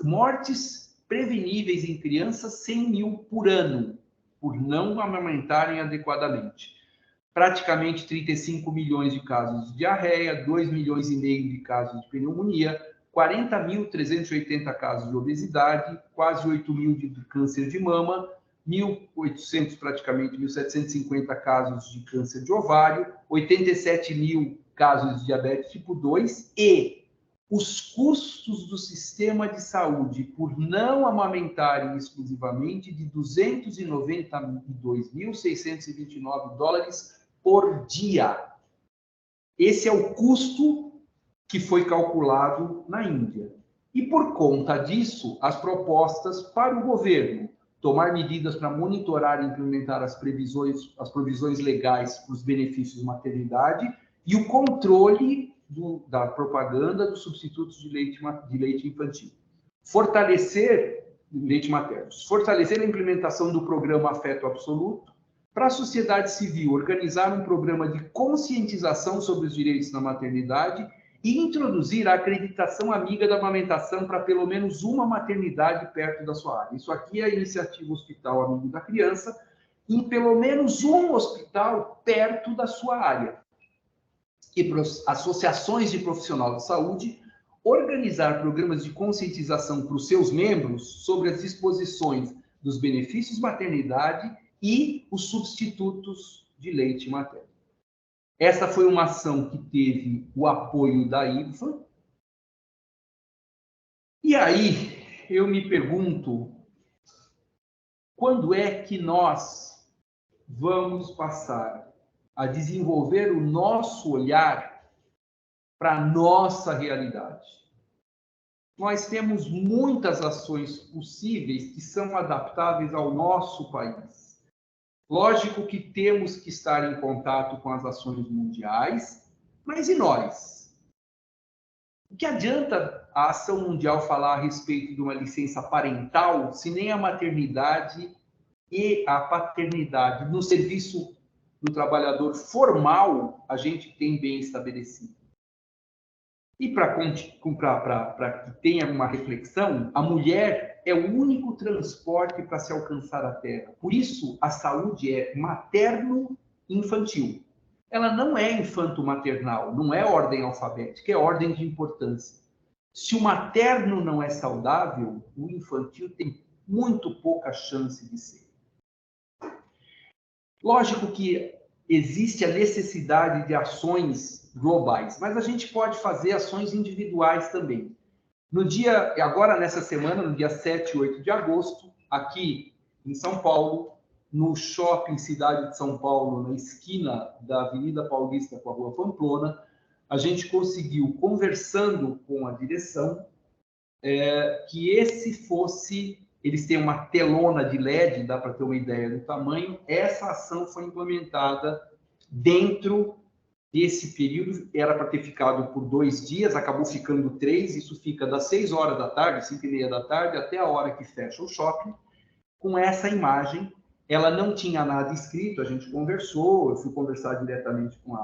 mortes preveníveis em crianças, 100.000 por ano, por não amamentarem adequadamente. Praticamente 35 milhões de casos de diarreia, 2,5 milhões de casos de pneumonia, 40.380 casos de obesidade, quase 8.000 de câncer de mama, 1.800, praticamente 1.750 casos de câncer de ovário, 87.000 casos de diabetes tipo 2 e os custos do sistema de saúde por não amamentarem exclusivamente de $292.629 por dia. Esse é o custo que foi calculado na Índia. E por conta disso, as propostas para o governo tomar medidas para monitorar e implementar as provisões legais para os benefícios de maternidade e o controle da propaganda dos substitutos de leite infantil. Fortalecer leite materno. Fortalecer a implementação do programa Afeto Absoluto. Para a sociedade civil, organizar um programa de conscientização sobre os direitos na maternidade e introduzir a acreditação amiga da amamentação para pelo menos uma maternidade perto da sua área. Isso aqui é a iniciativa Hospital Amigo da Criança, em pelo menos um hospital perto da sua área. E para as associações de profissional de saúde, organizar programas de conscientização para os seus membros sobre as disposições dos benefícios de maternidade e os substitutos de leite materno. Essa foi uma ação que teve o apoio da IFA. E aí, eu me pergunto, quando é que nós vamos passar a desenvolver o nosso olhar para a nossa realidade? Nós temos muitas ações possíveis que são adaptáveis ao nosso país. Lógico que temos que estar em contato com as ações mundiais, mas e nós? O que adianta a ação mundial falar a respeito de uma licença parental se nem a maternidade e a paternidade no serviço do trabalhador formal a gente tem bem estabelecido? E para que tenha uma reflexão, a mulher é o único transporte para se alcançar a Terra. Por isso, a saúde é materno-infantil. Ela não é infanto-maternal, não é ordem alfabética, é ordem de importância. Se o materno não é saudável, o infantil tem muito pouca chance de ser. Lógico que existe a necessidade de ações globais, mas a gente pode fazer ações individuais também. Agora nessa semana, no dia 7 e 8 de agosto, aqui em São Paulo, no Shopping Cidade de São Paulo, na esquina da Avenida Paulista com a Rua Pamplona, a gente conseguiu, conversando com a direção, que eles têm uma telona de LED, dá para ter uma ideia do tamanho. Essa ação foi implementada dentro desse período, era para ter ficado por 2 dias, acabou ficando 3, isso fica das 6 horas da tarde, 5h30 da tarde, até a hora que fecha o shopping, com essa imagem. Ela não tinha nada escrito, a gente conversou, eu fui conversar diretamente com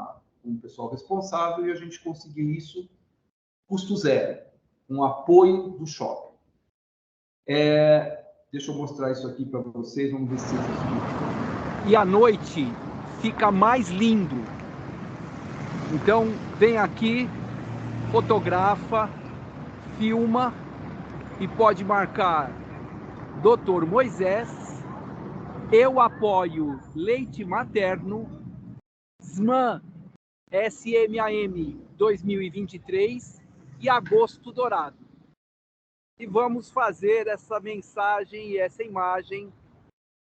o pessoal responsável e a gente conseguiu isso custo zero, um apoio do shopping. Deixa eu mostrar isso aqui para vocês, vamos ver se vocês viram. E à noite fica mais lindo. Então, vem aqui, fotografa, filma e pode marcar Dr. Moisés, eu apoio leite materno, SMAM 2023 e Agosto Dourado. E vamos fazer essa mensagem e essa imagem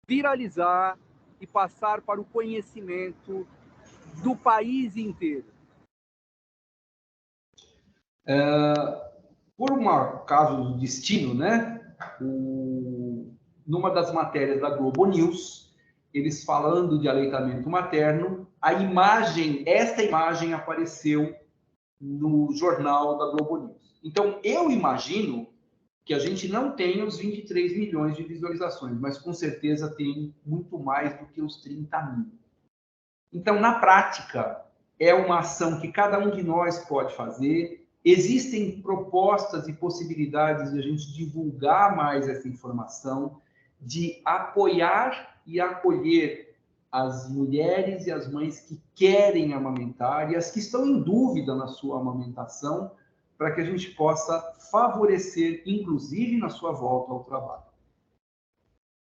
viralizar e passar para o conhecimento do país inteiro. Por um caso do destino, né? Numa das matérias da Globo News, eles falando de aleitamento materno, esta imagem apareceu no jornal da Globo News. Então, eu imagino que a gente não tenha os 23 milhões de visualizações, mas com certeza tem muito mais do que os 30 mil. Então, na prática, é uma ação que cada um de nós pode fazer. Existem propostas e possibilidades de a gente divulgar mais essa informação, de apoiar e acolher as mulheres e as mães que querem amamentar e as que estão em dúvida na sua amamentação, para que a gente possa favorecer, inclusive na sua volta ao trabalho.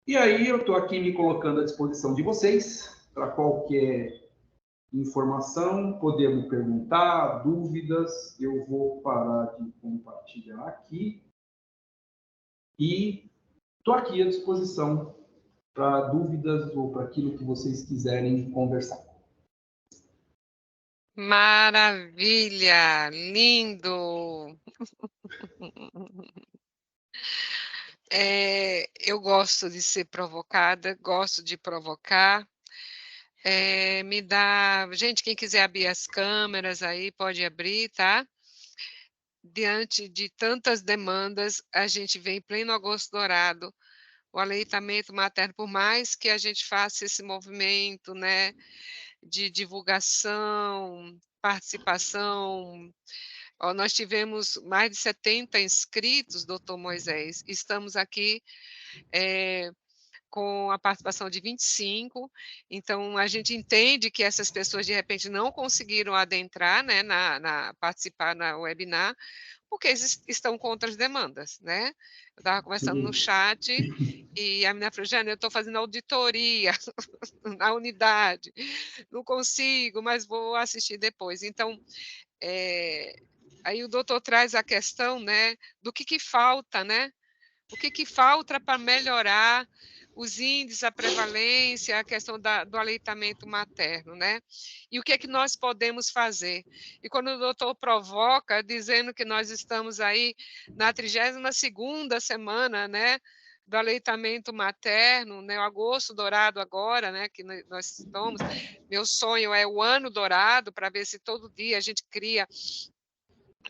E aí eu estou aqui me colocando à disposição de vocês para qualquer informação, poder me perguntar, dúvidas. Eu vou parar de compartilhar aqui e estou aqui à disposição para dúvidas ou para aquilo que vocês quiserem conversar. Maravilha, lindo. Eu gosto de ser provocada, gosto de provocar. Gente, quem quiser abrir as câmeras aí, pode abrir, tá? Diante de tantas demandas, a gente vem em pleno Agosto Dourado, o aleitamento materno, por mais que a gente faça esse movimento, né, de divulgação, participação. Nós tivemos mais de 70 inscritos, doutor Moisés, estamos aqui com a participação de 25, então a gente entende que essas pessoas de repente não conseguiram adentrar, né, participar na webinar, porque eles estão com outras demandas, né? Eu estava conversando no chat e a menina falou, Jane, eu estou fazendo auditoria na unidade, não consigo, mas vou assistir depois. Então, aí o doutor traz a questão, né, do que falta, né? O que falta para melhorar os índices, a prevalência, a questão do aleitamento materno, né? E o que é que nós podemos fazer? E quando o doutor provoca, dizendo que nós estamos aí na 32ª semana, né, do aleitamento materno, né, o agosto dourado agora, né, que nós estamos, meu sonho é o ano dourado, para ver se todo dia a gente cria,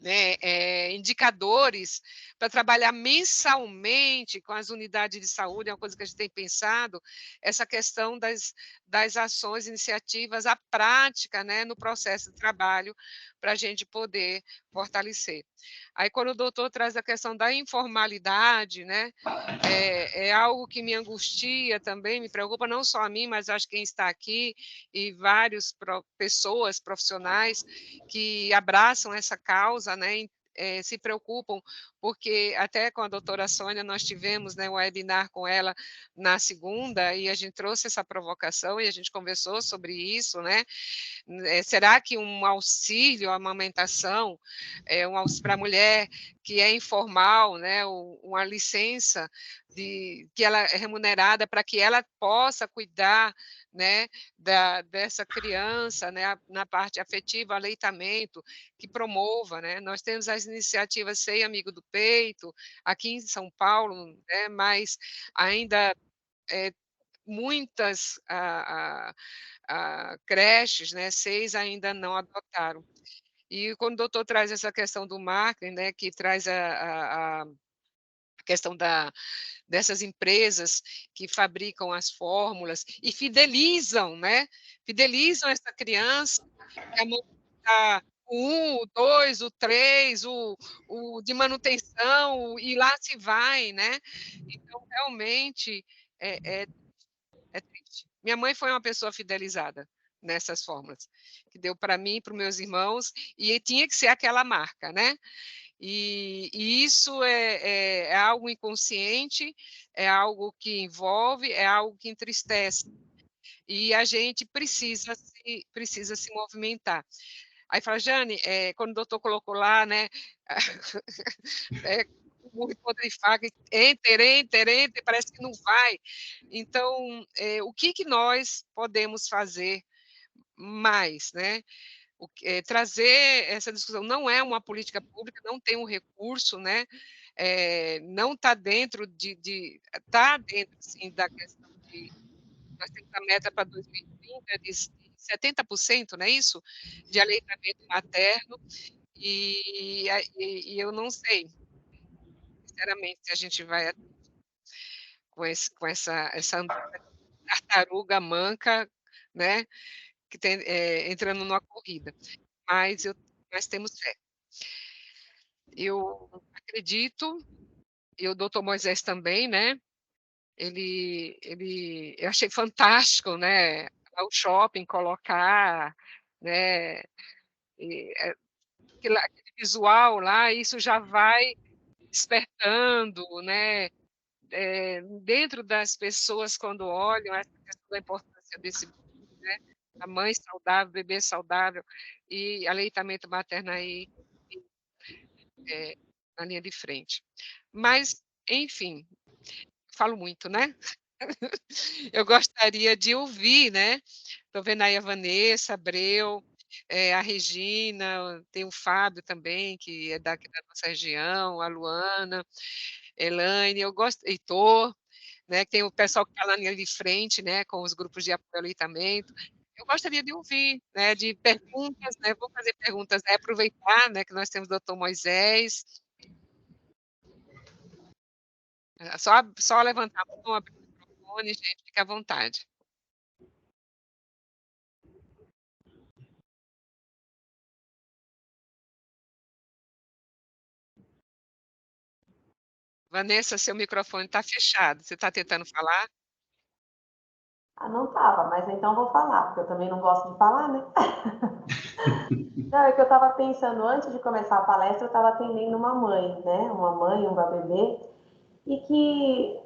né, indicadores para trabalhar mensalmente com as unidades de saúde, é uma coisa que a gente tem pensado, essa questão das ações, iniciativas, a prática, né, no processo de trabalho, para a gente poder fortalecer. Aí, quando o doutor traz a questão da informalidade, né, é algo que me angustia também, me preocupa, não só a mim, mas acho que quem está aqui, e várias pessoas profissionais que abraçam essa causa, né, se preocupam, porque até com a doutora Sônia nós tivemos, né, um webinar com ela na segunda, e a gente trouxe essa provocação e a gente conversou sobre isso, né? Será que um auxílio à amamentação, um auxílio para a mulher que é informal, né, uma licença que ela é remunerada para que ela possa cuidar, né, dessa criança, né, na parte afetiva, aleitamento, que promova, né? Nós temos as iniciativas Sei Amigo do Peito, aqui em São Paulo, né, mas ainda muitas creches, né, 6 ainda não adotaram. E quando o doutor traz essa questão do marketing, né, que traz a questão dessas empresas que fabricam as fórmulas e fidelizam, né, fidelizam essa criança, que a mãe dá o 1, o 2, o 3, o de manutenção, e lá se vai, né. Então, realmente, é é triste. Minha mãe foi uma pessoa fidelizada nessas fórmulas, que deu para mim e para os meus irmãos, e tinha que ser aquela marca, né. E isso é algo inconsciente, é algo que envolve, é algo que entristece, e a gente precisa se movimentar. Aí fala: "Jane", quando o doutor colocou lá, né, murro e ponta de faca, enter, enter, enter, parece que não vai. Então, o que que nós podemos fazer mais, né? Trazer essa discussão, não é uma política pública, não tem um recurso, né, não está dentro está dentro, sim, da questão de nós temos a meta para 2030 de 70%, não é isso? De aleitamento materno, e eu não sei, sinceramente, se a gente vai com essa tartaruga manca, né, que tem, entrando numa corrida, mas nós temos fé. Eu acredito, e o doutor Moisés também, né, eu achei fantástico, né, o shopping colocar, né, aquele visual lá, isso já vai despertando, né, dentro das pessoas quando olham essa questão da importância desse, né, a mãe saudável, bebê saudável e aleitamento materno aí, eh, na linha de frente. Mas, enfim, falo muito, né. Eu gostaria de ouvir, né, estou vendo aí a Vanessa Abreu, a Regina, tem o Fábio também, que é daqui da nossa região, a Luana, Elaine, eu gosto Heitor, né, tem o pessoal que está na linha de frente, né, com os grupos de apoio ao aleitamento. Eu gostaria de ouvir, né, de perguntas, né, vou fazer perguntas, né, aproveitar, né, que nós temos o doutor Moisés. Só levantar a mão, abrir o microfone, gente, fique à vontade. Vanessa, seu microfone está fechado, você está tentando falar? Ah, não estava, mas então vou falar, porque eu também não gosto de falar, né? Não, é que eu estava pensando, antes de começar a palestra, eu estava atendendo uma mãe, né? Uma mãe, uma bebê, e que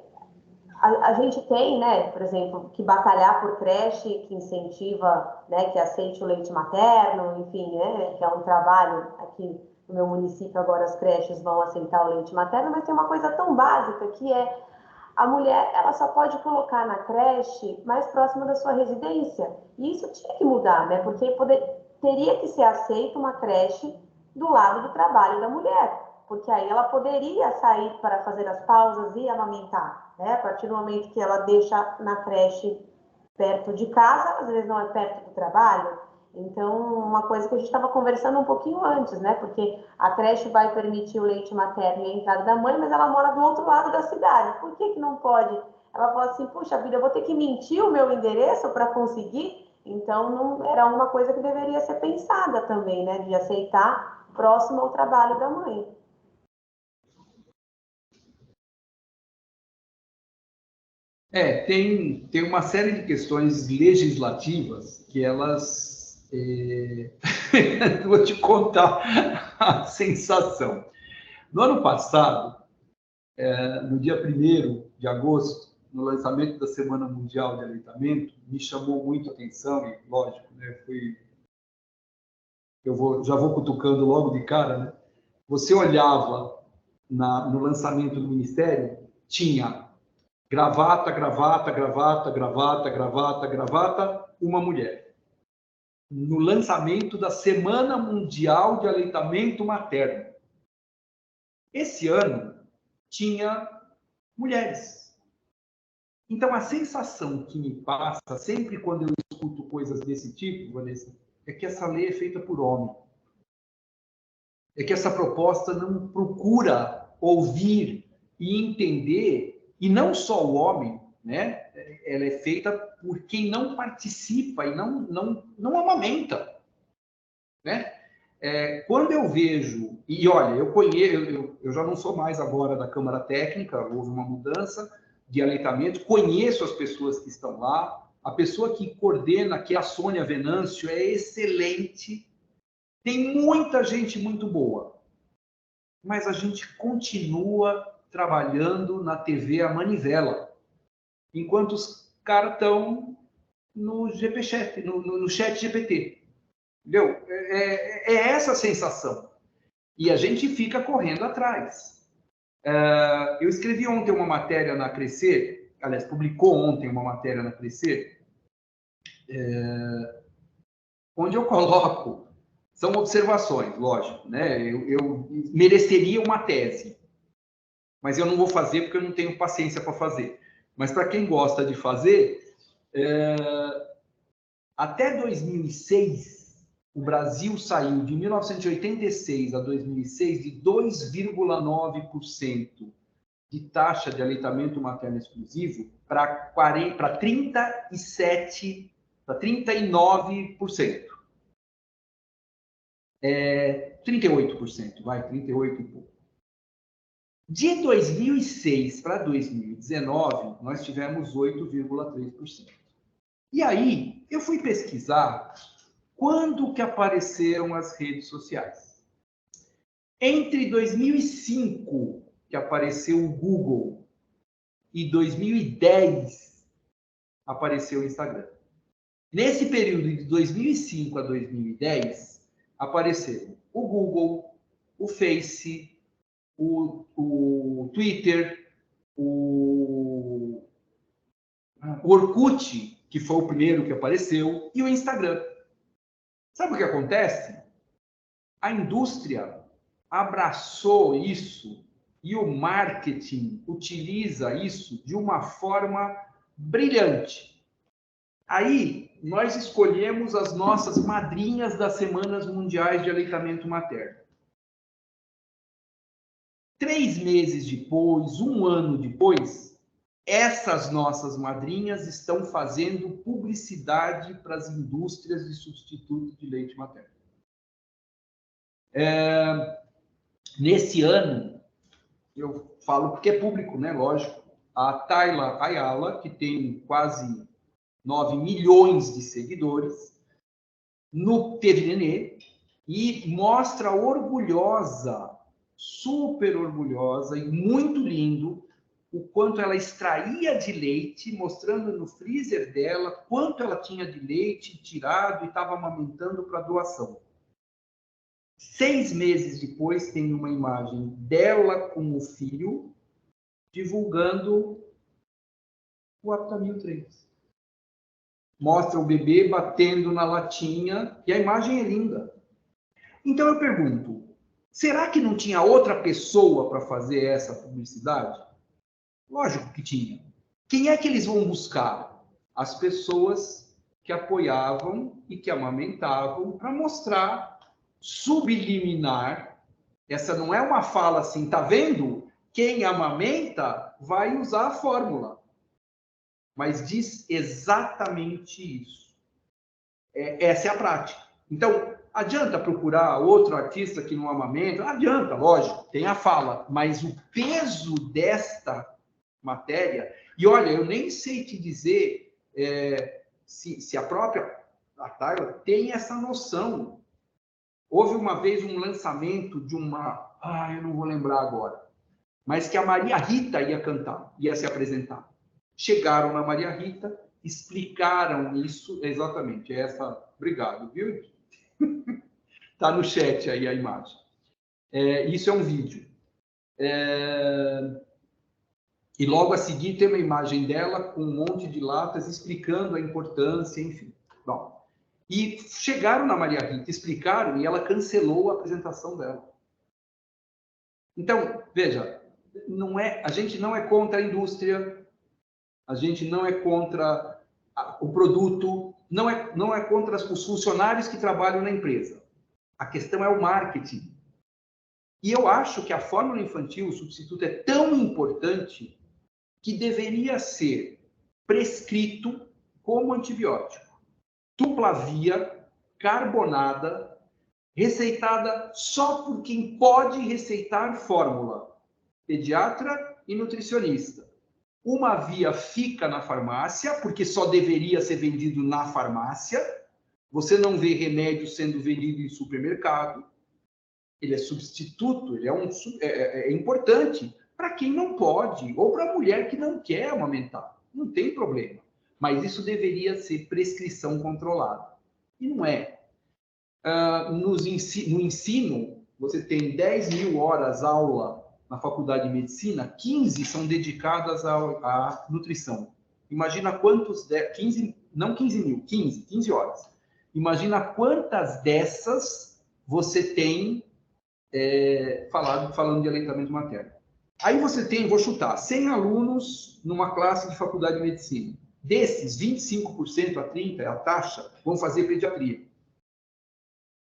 a gente tem, né, por exemplo, que batalhar por creche que incentiva, né, que aceite o leite materno, enfim, né, que é um trabalho aqui no meu município, agora as creches vão aceitar o leite materno, mas tem uma coisa tão básica que é a mulher, ela só pode colocar na creche mais próxima da sua residência. E isso tinha que mudar, né, porque teria que ser aceita uma creche do lado do trabalho da mulher, porque aí ela poderia sair para fazer as pausas e amamentar, né? A partir do momento que ela deixa na creche perto de casa, às vezes não é perto do trabalho. Então, uma coisa que a gente estava conversando um pouquinho antes, né? Porque a creche vai permitir o leite materno e a entrada da mãe, mas ela mora do outro lado da cidade. Por que não pode? Ela fala assim, puxa vida, eu vou ter que mentir o meu endereço para conseguir? Então, não, era uma coisa que deveria ser pensada também, né? De aceitar próximo ao trabalho da mãe. Tem uma série de questões legislativas que elas... vou te contar a sensação. No ano passado, no dia 1º de agosto, no lançamento da Semana Mundial de Aleitamento, me chamou muito a atenção, e lógico, né, já vou cutucando logo de cara, né? Você olhava no lançamento do Ministério, tinha gravata, gravata, gravata, gravata, gravata, gravata, uma mulher. No lançamento da Semana Mundial de Aleitamento Materno. Esse ano, tinha mulheres. Então, a sensação que me passa, sempre quando eu escuto coisas desse tipo, Vanessa, é que essa lei é feita por homem. É que essa proposta não procura ouvir e entender, e não só o homem, né? Ela é feita por quem não participa e não amamenta, né? Quando eu vejo, e olha, eu já não sou mais agora da Câmara Técnica, houve uma mudança de aleitamento, conheço as pessoas que estão lá, a pessoa que coordena, que é a Sônia Venâncio, é excelente, tem muita gente muito boa, mas a gente continua trabalhando na TV a manivela, enquanto os caras estão no GPChat, no chat GPT. Entendeu? É essa a sensação. E a gente fica correndo atrás. Eu escrevi ontem uma matéria na Crescer, aliás, publicou ontem uma matéria na Crescer, onde eu coloco, são observações, lógico, né? Eu mereceria uma tese, mas eu não vou fazer porque eu não tenho paciência para fazer. Mas para quem gosta de fazer, até 2006, o Brasil saiu de 1986 a 2006 de 2,9% de taxa de aleitamento materno exclusivo para 37, para 39%. 38%, vai, 38 e pouco. De 2006 para 2019, nós tivemos 8,3%. E aí, eu fui pesquisar quando que apareceram as redes sociais. Entre 2005, que apareceu o Google, e 2010, apareceu o Instagram. Nesse período de 2005 a 2010, apareceram o Google, o Face, o Twitter, o Orkut, que foi o primeiro que apareceu, e o Instagram. Sabe o que acontece? A indústria abraçou isso e o marketing utiliza isso de uma forma brilhante. Aí, nós escolhemos as nossas madrinhas das Semanas Mundiais de Aleitamento Materno. 3 meses depois, 1 ano depois, essas nossas madrinhas estão fazendo publicidade para as indústrias de substituto de leite materno. Nesse ano, eu falo porque é público, né? Lógico, a Tayla Ayala, que tem quase 9 milhões de seguidores, teve nenê, e mostra orgulhosa, super orgulhosa e muito lindo o quanto ela extraía de leite, mostrando no freezer dela quanto ela tinha de leite tirado e estava amamentando para doação. 6 meses depois, tem uma imagem dela com o filho divulgando o Aptamil 3. Mostra o bebê batendo na latinha e a imagem é linda. Então eu pergunto, Será que não tinha outra pessoa para fazer essa publicidade? Lógico que tinha. Quem é que eles vão buscar? As pessoas que apoiavam e que amamentavam para mostrar subliminar. Essa não é uma fala assim, tá vendo? Quem amamenta vai usar a fórmula. Mas diz exatamente isso. Essa é a prática. Então, adianta procurar outro artista que não amamenta? Adianta, lógico, tem a fala. Mas o peso desta matéria... E olha, eu nem sei te dizer se a própria Tayla tem essa noção. Houve uma vez um lançamento de uma... eu não vou lembrar agora. Mas que a Maria Rita ia cantar, ia se apresentar. Chegaram na Maria Rita, explicaram isso exatamente. Obrigado, viu? Está no chat aí a imagem. Isso é um vídeo. E logo a seguir tem uma imagem dela com um monte de latas explicando a importância, enfim. Bom, e chegaram na Maria Rita, explicaram e ela cancelou a apresentação dela. Então, veja, a gente não é contra a indústria, a gente não é contra o produto, não é contra os funcionários que trabalham na empresa. A questão é o marketing. E eu acho que a fórmula infantil, o substituto, é tão importante que deveria ser prescrito como antibiótico. Dupla via, carbonada, receitada só por quem pode receitar fórmula. Pediatra e nutricionista. Uma via fica na farmácia, porque só deveria ser vendido na farmácia. Você não vê remédio sendo vendido em supermercado. Ele é substituto, ele é importante para quem não pode, ou para a mulher que não quer amamentar. Não tem problema. Mas isso deveria ser prescrição controlada. E não é. No ensino, você tem 10.000 horas aula na faculdade de medicina, 15 são dedicadas à nutrição. Imagina quantos... 15 mil, 15 horas. Imagina quantas dessas você tem falando de aleitamento materno. Aí você tem, vou chutar, 100 alunos numa classe de faculdade de medicina. Desses, 25% a 30% é a taxa, vão fazer pediatria.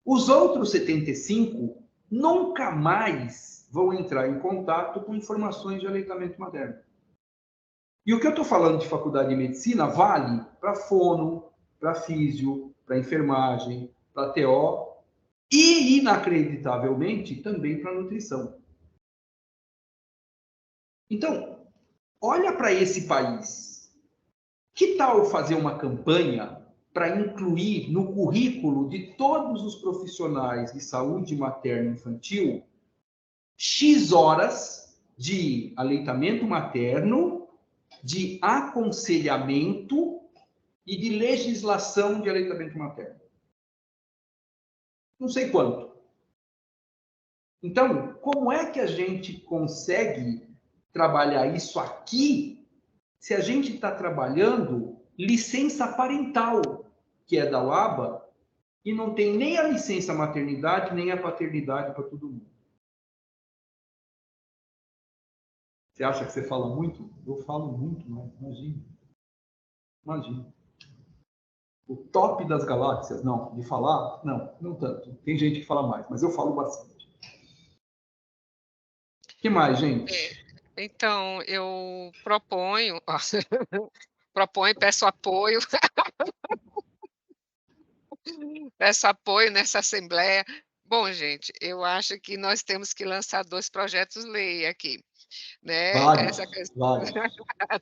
Os outros 75% nunca mais vão entrar em contato com informações de aleitamento materno. E o que eu estou falando de faculdade de medicina vale para fono, para físio, para enfermagem, para TO e, inacreditavelmente, também para nutrição. Então, olha para esse país. Que tal fazer uma campanha para incluir no currículo de todos os profissionais de saúde materna e infantil X horas de aleitamento materno, de aconselhamento e de legislação de aleitamento materno? Não sei quanto. Então, como é que a gente consegue trabalhar isso aqui se a gente está trabalhando licença parental, que é da UABA, e não tem nem a licença maternidade, nem a paternidade para todo mundo? Você acha que você fala muito? Eu falo muito, mas imagina. Imagina. O top das galáxias, não. De falar, não tanto. Tem gente que fala mais, mas eu falo bastante. O que mais, gente? Então, eu proponho, peço apoio, peço apoio nessa assembleia. Bom, gente, eu acho que nós temos que lançar 2 projetos-lei aqui, né? Essa questão,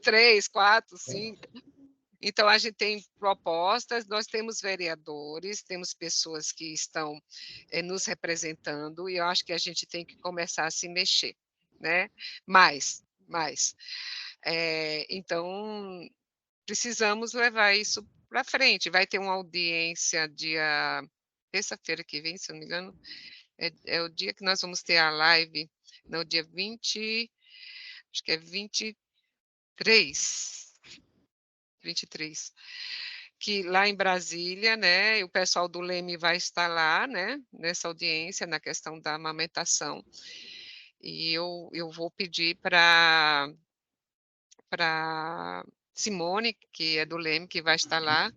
3, 4, 5. Então, a gente tem propostas, nós temos vereadores, temos pessoas que estão nos representando, e eu acho que a gente tem que começar a se mexer, né? Mais. Então, precisamos levar isso para frente. Vai ter uma audiência dia terça-feira que vem, se eu não me engano, é o dia que nós vamos ter a live, no dia 20, acho que é 23, que lá em Brasília, né, e o pessoal do Leme vai estar lá, né, nessa audiência, na questão da amamentação. E eu vou pedir para Simone, que é do Leme, que vai estar lá,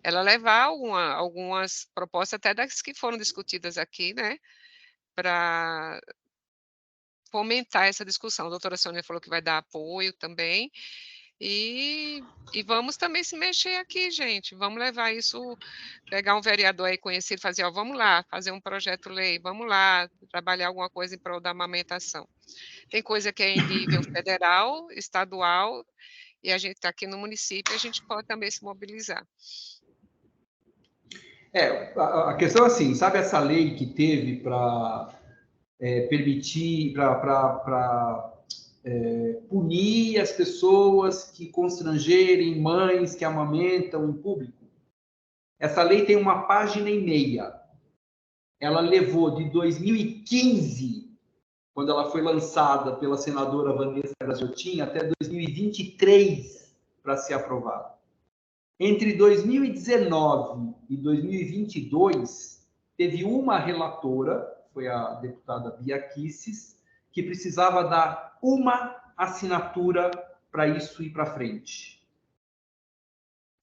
ela levar algumas propostas, até das que foram discutidas aqui, né, para fomentar essa discussão. A doutora Sônia falou que vai dar apoio também, e vamos também se mexer aqui, gente, vamos levar isso, pegar um vereador aí conhecido, fazer, ó, vamos lá, fazer um projeto-lei, vamos lá, trabalhar alguma coisa em prol da amamentação. Tem coisa que é em nível federal, estadual, e a gente está aqui no município, a gente pode também se mobilizar. A questão é assim, sabe essa lei que teve para permitir, para punir as pessoas que constrangerem mães que amamentam em público? Essa lei tem uma página e meia. Ela levou de 2015, quando ela foi lançada pela senadora Vanessa Graziotin, até 2023 para ser aprovada. Entre 2019 e 2022, teve uma relatora, foi a deputada Bia Kicis, que precisava dar uma assinatura para isso ir para frente.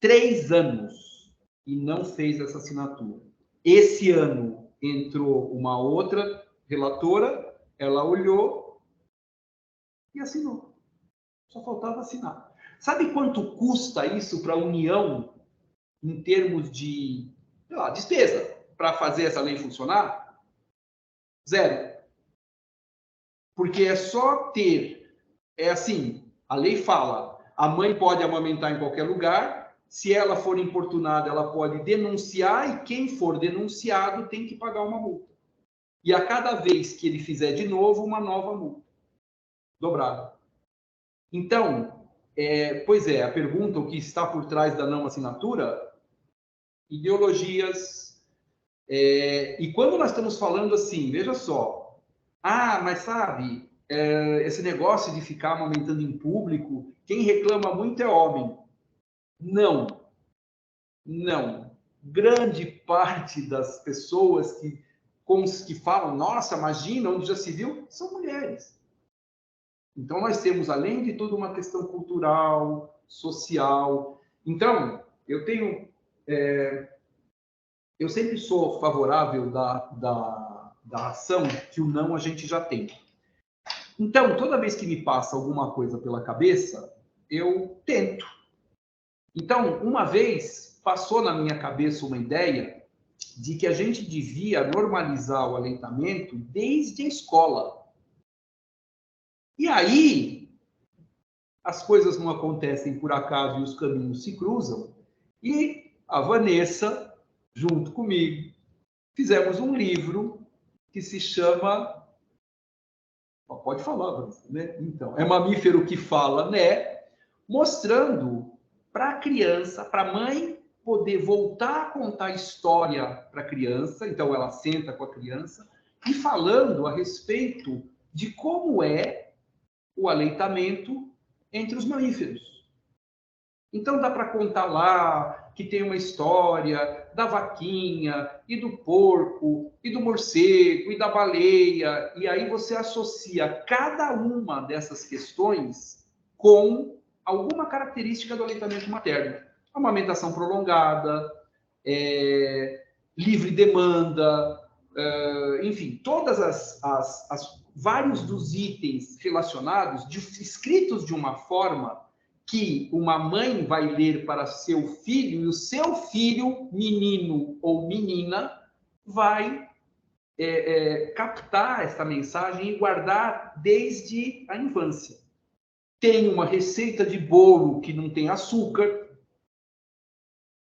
3 anos e não fez essa assinatura. Esse ano entrou uma outra relatora, ela olhou e assinou. Só faltava assinar. Sabe quanto custa isso para a União em termos de, sei lá, despesa para fazer essa lei funcionar? 0. Porque é só ter, é assim, a lei fala, a mãe pode amamentar em qualquer lugar, se ela for importunada, ela pode denunciar e quem for denunciado tem que pagar uma multa. E a cada vez que ele fizer de novo, uma nova multa. Dobrada. Então, pois é, a pergunta, o que está por trás da não assinatura? Ideologias. E quando nós estamos falando assim, veja só, mas sabe, esse negócio de ficar amamentando em público, quem reclama muito é homem. Não. Grande parte das pessoas que falam, nossa, imagina, onde já se viu, são mulheres. Então, nós temos, além de tudo, uma questão cultural, social. Então, eu sempre sou favorável da ação que o não a gente já tem. Então, toda vez que me passa alguma coisa pela cabeça, eu tento. Então, uma vez passou na minha cabeça uma ideia de que a gente devia normalizar o aleitamento desde a escola. E aí, as coisas não acontecem por acaso e os caminhos se cruzam. E a Vanessa, junto comigo, fizemos um livro que se chama... Pode falar, Vanessa, né? Então, é Mamífero que Fala, né? Mostrando para a criança, para a mãe poder voltar a contar a história para a criança. Então, ela senta com a criança e falando a respeito de como é o aleitamento entre os mamíferos. Então, dá para contar lá que tem uma história da vaquinha, e do porco, e do morcego, e da baleia, e aí você associa cada uma dessas questões com alguma característica do aleitamento materno. Amamentação prolongada, livre demanda, enfim, todas vários dos itens relacionados, escritos de uma forma que uma mãe vai ler para seu filho, e o seu filho, menino ou menina, vai captar essa mensagem e guardar desde a infância. Tem uma receita de bolo que não tem açúcar,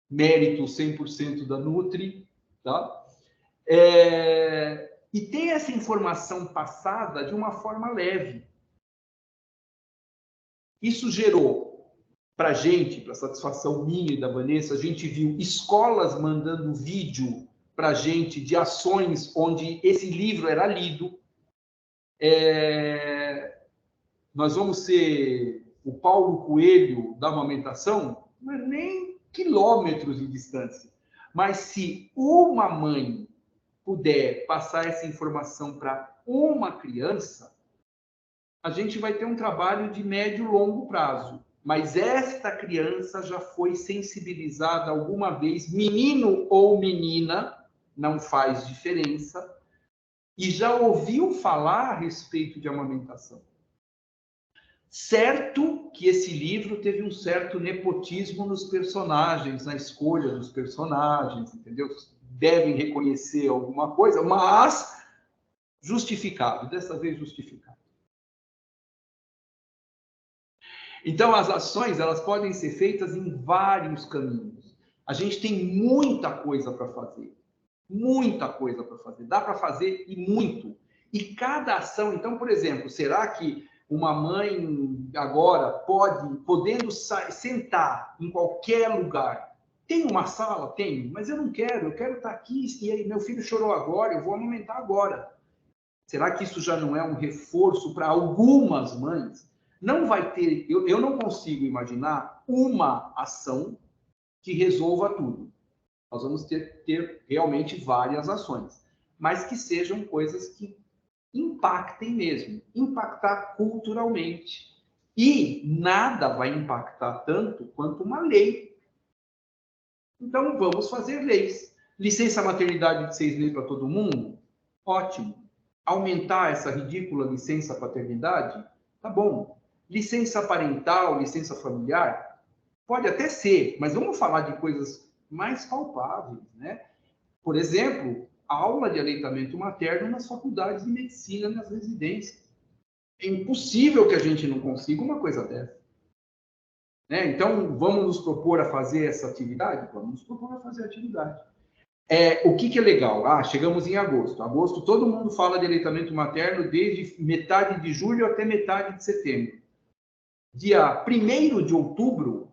mérito 100% da Nutri, tá? E tem essa informação passada de uma forma leve. Isso gerou para a gente, para satisfação minha e da Vanessa, a gente viu escolas mandando vídeo para a gente de ações onde esse livro era lido. Nós vamos ser o Paulo Coelho da amamentação? Mas nem quilômetros de distância. Mas se uma mãe puder passar essa informação para uma criança, a gente vai ter um trabalho de médio e longo prazo. Mas esta criança já foi sensibilizada alguma vez, menino ou menina, não faz diferença, e já ouviu falar a respeito de amamentação. Certo que esse livro teve um certo nepotismo nos personagens, na escolha dos personagens, entendeu? Devem reconhecer alguma coisa, mas justificado, dessa vez justificado. Então, as ações, elas podem ser feitas em vários caminhos. A gente tem muita coisa para fazer. Muita coisa para fazer. Dá para fazer e muito. E cada ação, então, por exemplo, será que uma mãe agora podendo sentar em qualquer lugar? Tem uma sala? Tem, mas eu não quero, eu quero estar aqui, e aí meu filho chorou agora, eu vou amamentar agora. Será que isso já não é um reforço para algumas mães? Não vai ter, eu não consigo imaginar uma ação que resolva tudo. Nós vamos ter realmente várias ações, mas que sejam coisas que impactem mesmo, impactar culturalmente. E nada vai impactar tanto quanto uma lei. Então, vamos fazer leis. Licença maternidade de 6 meses para todo mundo? Ótimo. Aumentar essa ridícula licença paternidade? Tá bom. Licença parental, licença familiar? Pode até ser, mas vamos falar de coisas mais palpáveis, né? Por exemplo, aula de aleitamento materno nas faculdades de medicina, nas residências. É impossível que a gente não consiga uma coisa dessa. Né? Então, vamos nos propor a fazer essa atividade? Vamos nos propor a fazer a atividade. O que é legal? Chegamos em agosto. Agosto, todo mundo fala de aleitamento materno desde metade de julho até metade de setembro. Dia 1º de outubro,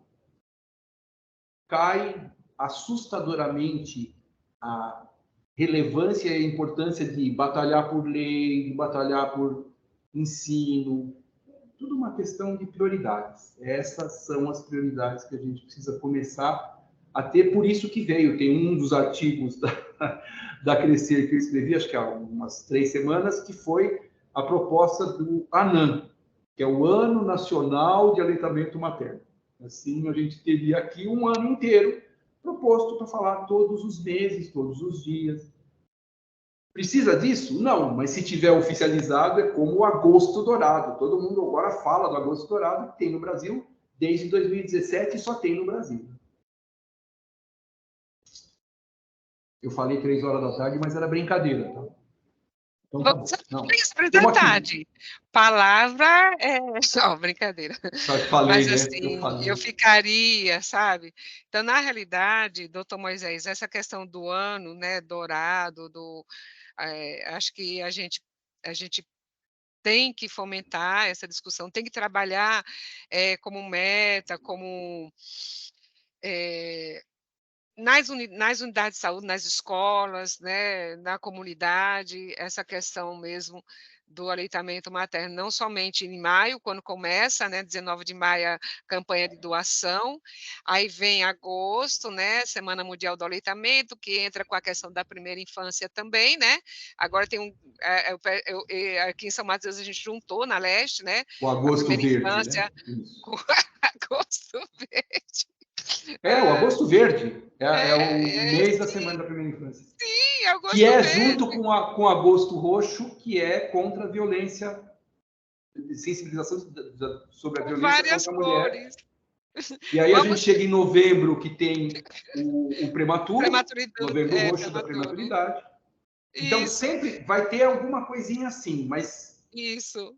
cai assustadoramente a relevância e a importância de batalhar por lei, de batalhar por ensino, tudo uma questão de prioridades. Essas são as prioridades que a gente precisa começar a ter, por isso que veio. Tem um dos artigos da Crescer que eu escrevi, acho que há umas 3 semanas, que foi a proposta do ANAM, que é o Ano Nacional de Aleitamento Materno. Assim, a gente teria aqui um ano inteiro proposto para falar todos os meses, todos os dias. Precisa disso? Não, mas se tiver oficializado é como o Agosto Dourado. Todo mundo agora fala do Agosto Dourado, que tem no Brasil desde 2017 e só tem no Brasil. Eu falei 3 horas da tarde, mas era brincadeira, tá? Então, tá bom. Vamos às 3 da tarde. Palavra é... Não, brincadeira. Falei, Mas, né? assim, eu ficaria, sabe? Então, na realidade, doutor Moisés, essa questão do ano, né, dourado, acho que a gente tem que fomentar essa discussão, tem que trabalhar como meta, como... nas unidades de saúde, nas escolas, né, na comunidade, essa questão mesmo do aleitamento materno, não somente em maio, quando começa, né, 19 de maio, a campanha de doação, aí vem agosto, né, Semana Mundial do Aleitamento, que entra com a questão da primeira infância também, né, agora tem aqui em São Mateus a gente juntou na Leste, né, o a Agosto primeira Verde, infância, né? Isso. com Agosto Verde. O Agosto Verde é o mês da Sim, Semana da Primeira Infância. sim, Que Agosto é Verde. junto com Agosto Roxo, que é contra a violência, sensibilização sobre a Com violência várias contra a mulher. cores. E aí a gente Vamos chega em novembro, que tem o prematuro, novembro roxo da prematuro. prematuridade. Então, Isso, sempre vai ter alguma coisinha assim, mas... isso.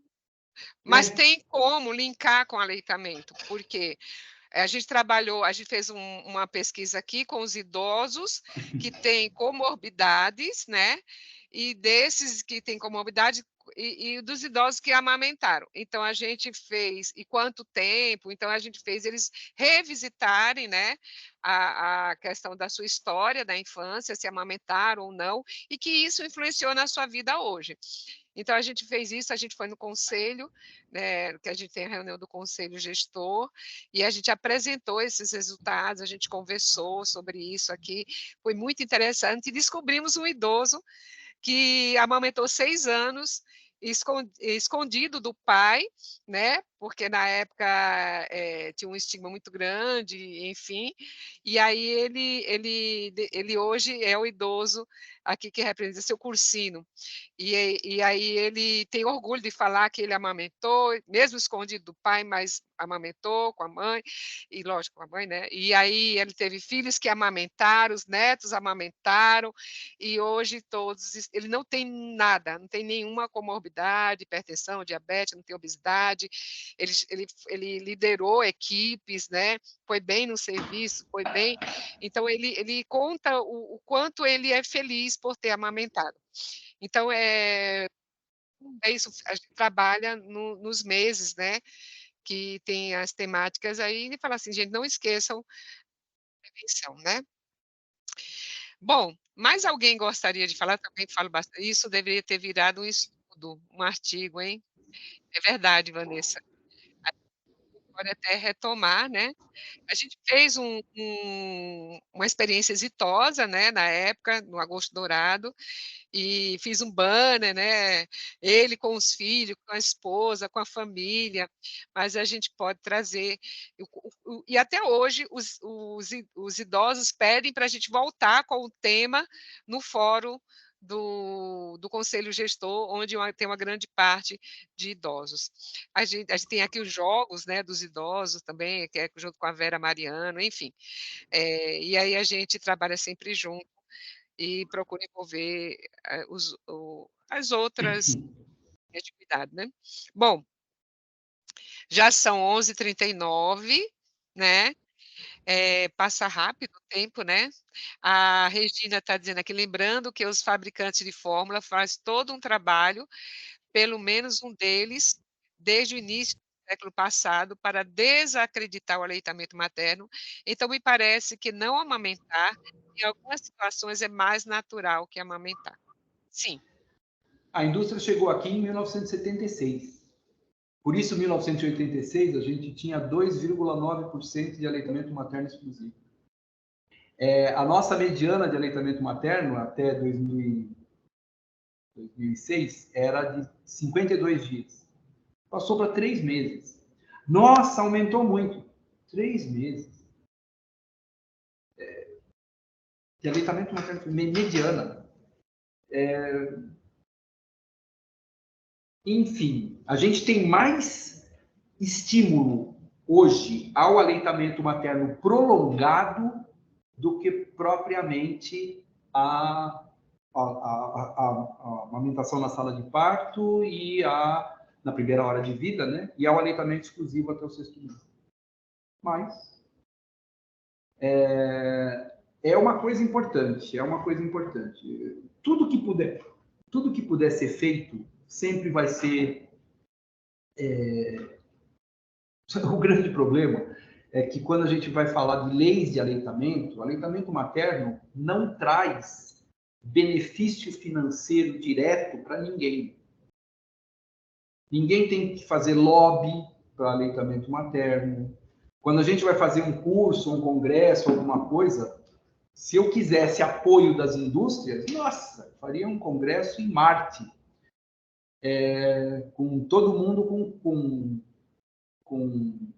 Mas né? tem como linkar com aleitamento, porque a gente fez uma pesquisa aqui com os idosos que têm comorbidades, né? e desses que têm comorbidade e dos idosos que amamentaram. Então, a gente fez, e quanto tempo? Então, a gente fez eles revisitarem, né, a questão da sua história da infância, se amamentaram ou não, e que isso influenciou na sua vida hoje. Então, a gente fez isso, a gente foi no conselho, né, que a gente tem a reunião do conselho gestor, e a gente apresentou esses resultados, a gente conversou sobre isso aqui, foi muito interessante, e descobrimos um idoso que amamentou 6 anos, escondido do pai, né? Porque na época tinha um estigma muito grande, enfim. E aí ele hoje é o idoso aqui que representa seu cursino. E aí ele tem orgulho de falar que ele amamentou, mesmo escondido do pai, mas amamentou com a mãe, e lógico, com a mãe, né? E aí ele teve filhos que amamentaram, os netos amamentaram, e hoje todos, ele não tem nada, não tem nenhuma comorbidade, hipertensão, diabetes, não tem obesidade, ele liderou equipes, né? Foi bem no serviço, foi bem. Então, ele conta o quanto ele é feliz por ter amamentado. Então, é isso, a gente trabalha nos meses, né? Que tem as temáticas aí, e fala assim, gente, não esqueçam a prevenção, né? Bom, mais alguém gostaria de falar? Também falo bastante. Isso deveria ter virado um estudo, um artigo, hein? É verdade, Vanessa. A gente pode até retomar, né? A gente fez uma experiência exitosa, né, na época, no Agosto Dourado, e fiz um banner, né, ele com os filhos, com a esposa, com a família, mas a gente pode trazer, e até hoje os idosos pedem para a gente voltar com o tema no fórum do Conselho Gestor, onde tem uma grande parte de idosos. A gente tem aqui os jogos, né, dos idosos também, que é junto com a Vera Mariano, enfim. E aí a gente trabalha sempre junto e procura envolver as outras atividades, né. Bom, já são 11h39, né, passa rápido o tempo, né. A Regina está dizendo aqui, lembrando que os fabricantes de fórmula faz todo um trabalho, pelo menos um deles, desde o início do século passado, para desacreditar o aleitamento materno, então me parece que não amamentar, em algumas situações, é mais natural que amamentar. Sim. A indústria chegou aqui em 1976. Por isso, em 1986, a gente tinha 2,9% de aleitamento materno exclusivo. A nossa mediana de aleitamento materno até 2006 era de 52 dias. Passou para 3 meses. Nossa, aumentou muito. 3 meses. De aleitamento materno mediana. Enfim, a gente tem mais estímulo hoje ao aleitamento materno prolongado do que propriamente a amamentação na sala de parto e na primeira hora de vida, né? E ao aleitamento exclusivo até o 6º mês. Mas é uma coisa importante, Tudo que puder ser feito sempre vai ser... O grande problema é que quando a gente vai falar de leis de aleitamento, o aleitamento materno não traz benefício financeiro direto para ninguém. Ninguém tem que fazer lobby para aleitamento materno. Quando a gente vai fazer um curso, um congresso, alguma coisa, se eu quisesse apoio das indústrias, nossa, faria um congresso em Marte, com todo mundo com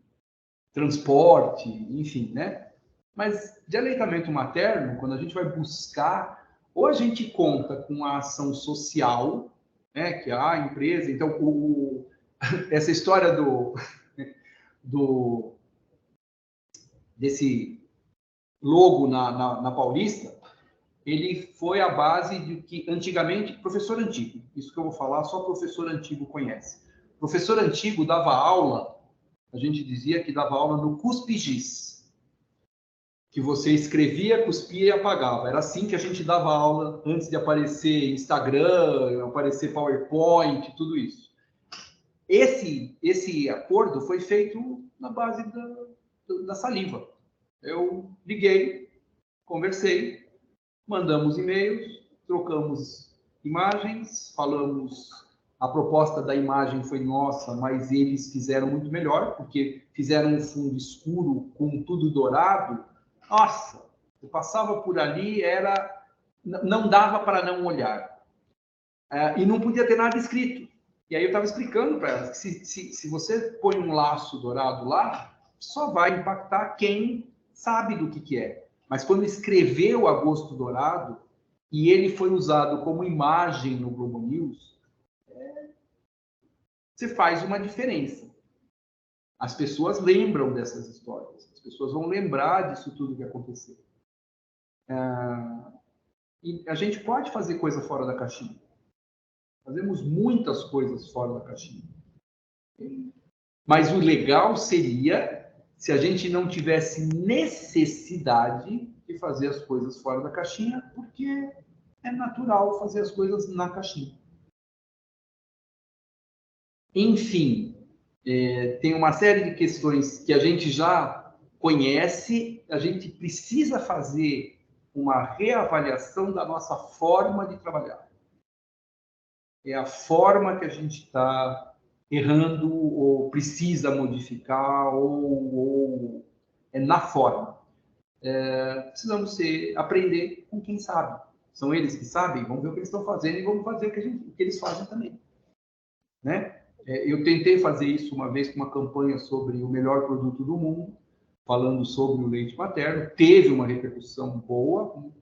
transporte, enfim, né? Mas de aleitamento materno, quando a gente vai buscar, ou a gente conta com a ação social, né, que a empresa... Então, essa história desse logo na Paulista, ele foi a base de que antigamente, professor antigo, isso que eu vou falar, só professor antigo conhece. Professor antigo dava aula, a gente dizia que dava aula no Cuspigis, que você escrevia, cuspia e apagava. Era assim que a gente dava aula antes de aparecer Instagram, aparecer PowerPoint, tudo isso. Esse acordo foi feito na base da saliva. Eu liguei, conversei, mandamos e-mails, trocamos imagens, falamos. A proposta da imagem foi nossa, mas eles fizeram muito melhor, porque fizeram um fundo escuro com tudo dourado. Nossa, eu passava por ali, não dava para não olhar. E não podia ter nada escrito. E aí eu estava explicando para elas que se você põe um laço dourado lá, só vai impactar quem sabe do que é. Mas quando escreveu Agosto Dourado, e ele foi usado como imagem no Globo News, você faz uma diferença. As pessoas lembram dessas histórias. As pessoas vão lembrar disso tudo que aconteceu. E a gente pode fazer coisa fora da caixinha. Fazemos muitas coisas fora da caixinha. Mas o legal seria se a gente não tivesse necessidade de fazer as coisas fora da caixinha, porque é natural fazer as coisas na caixinha. Enfim, tem uma série de questões que a gente já conhece, a gente precisa fazer uma reavaliação da nossa forma de trabalhar. É a forma que a gente está errando ou precisa modificar, ou é na forma. Precisamos aprender com quem sabe. São eles que sabem, vamos ver o que eles estão fazendo e vamos fazer o que eles fazem também. Né? Eu tentei fazer isso uma vez com uma campanha sobre o melhor produto do mundo, falando sobre o leite materno. Teve uma repercussão boa,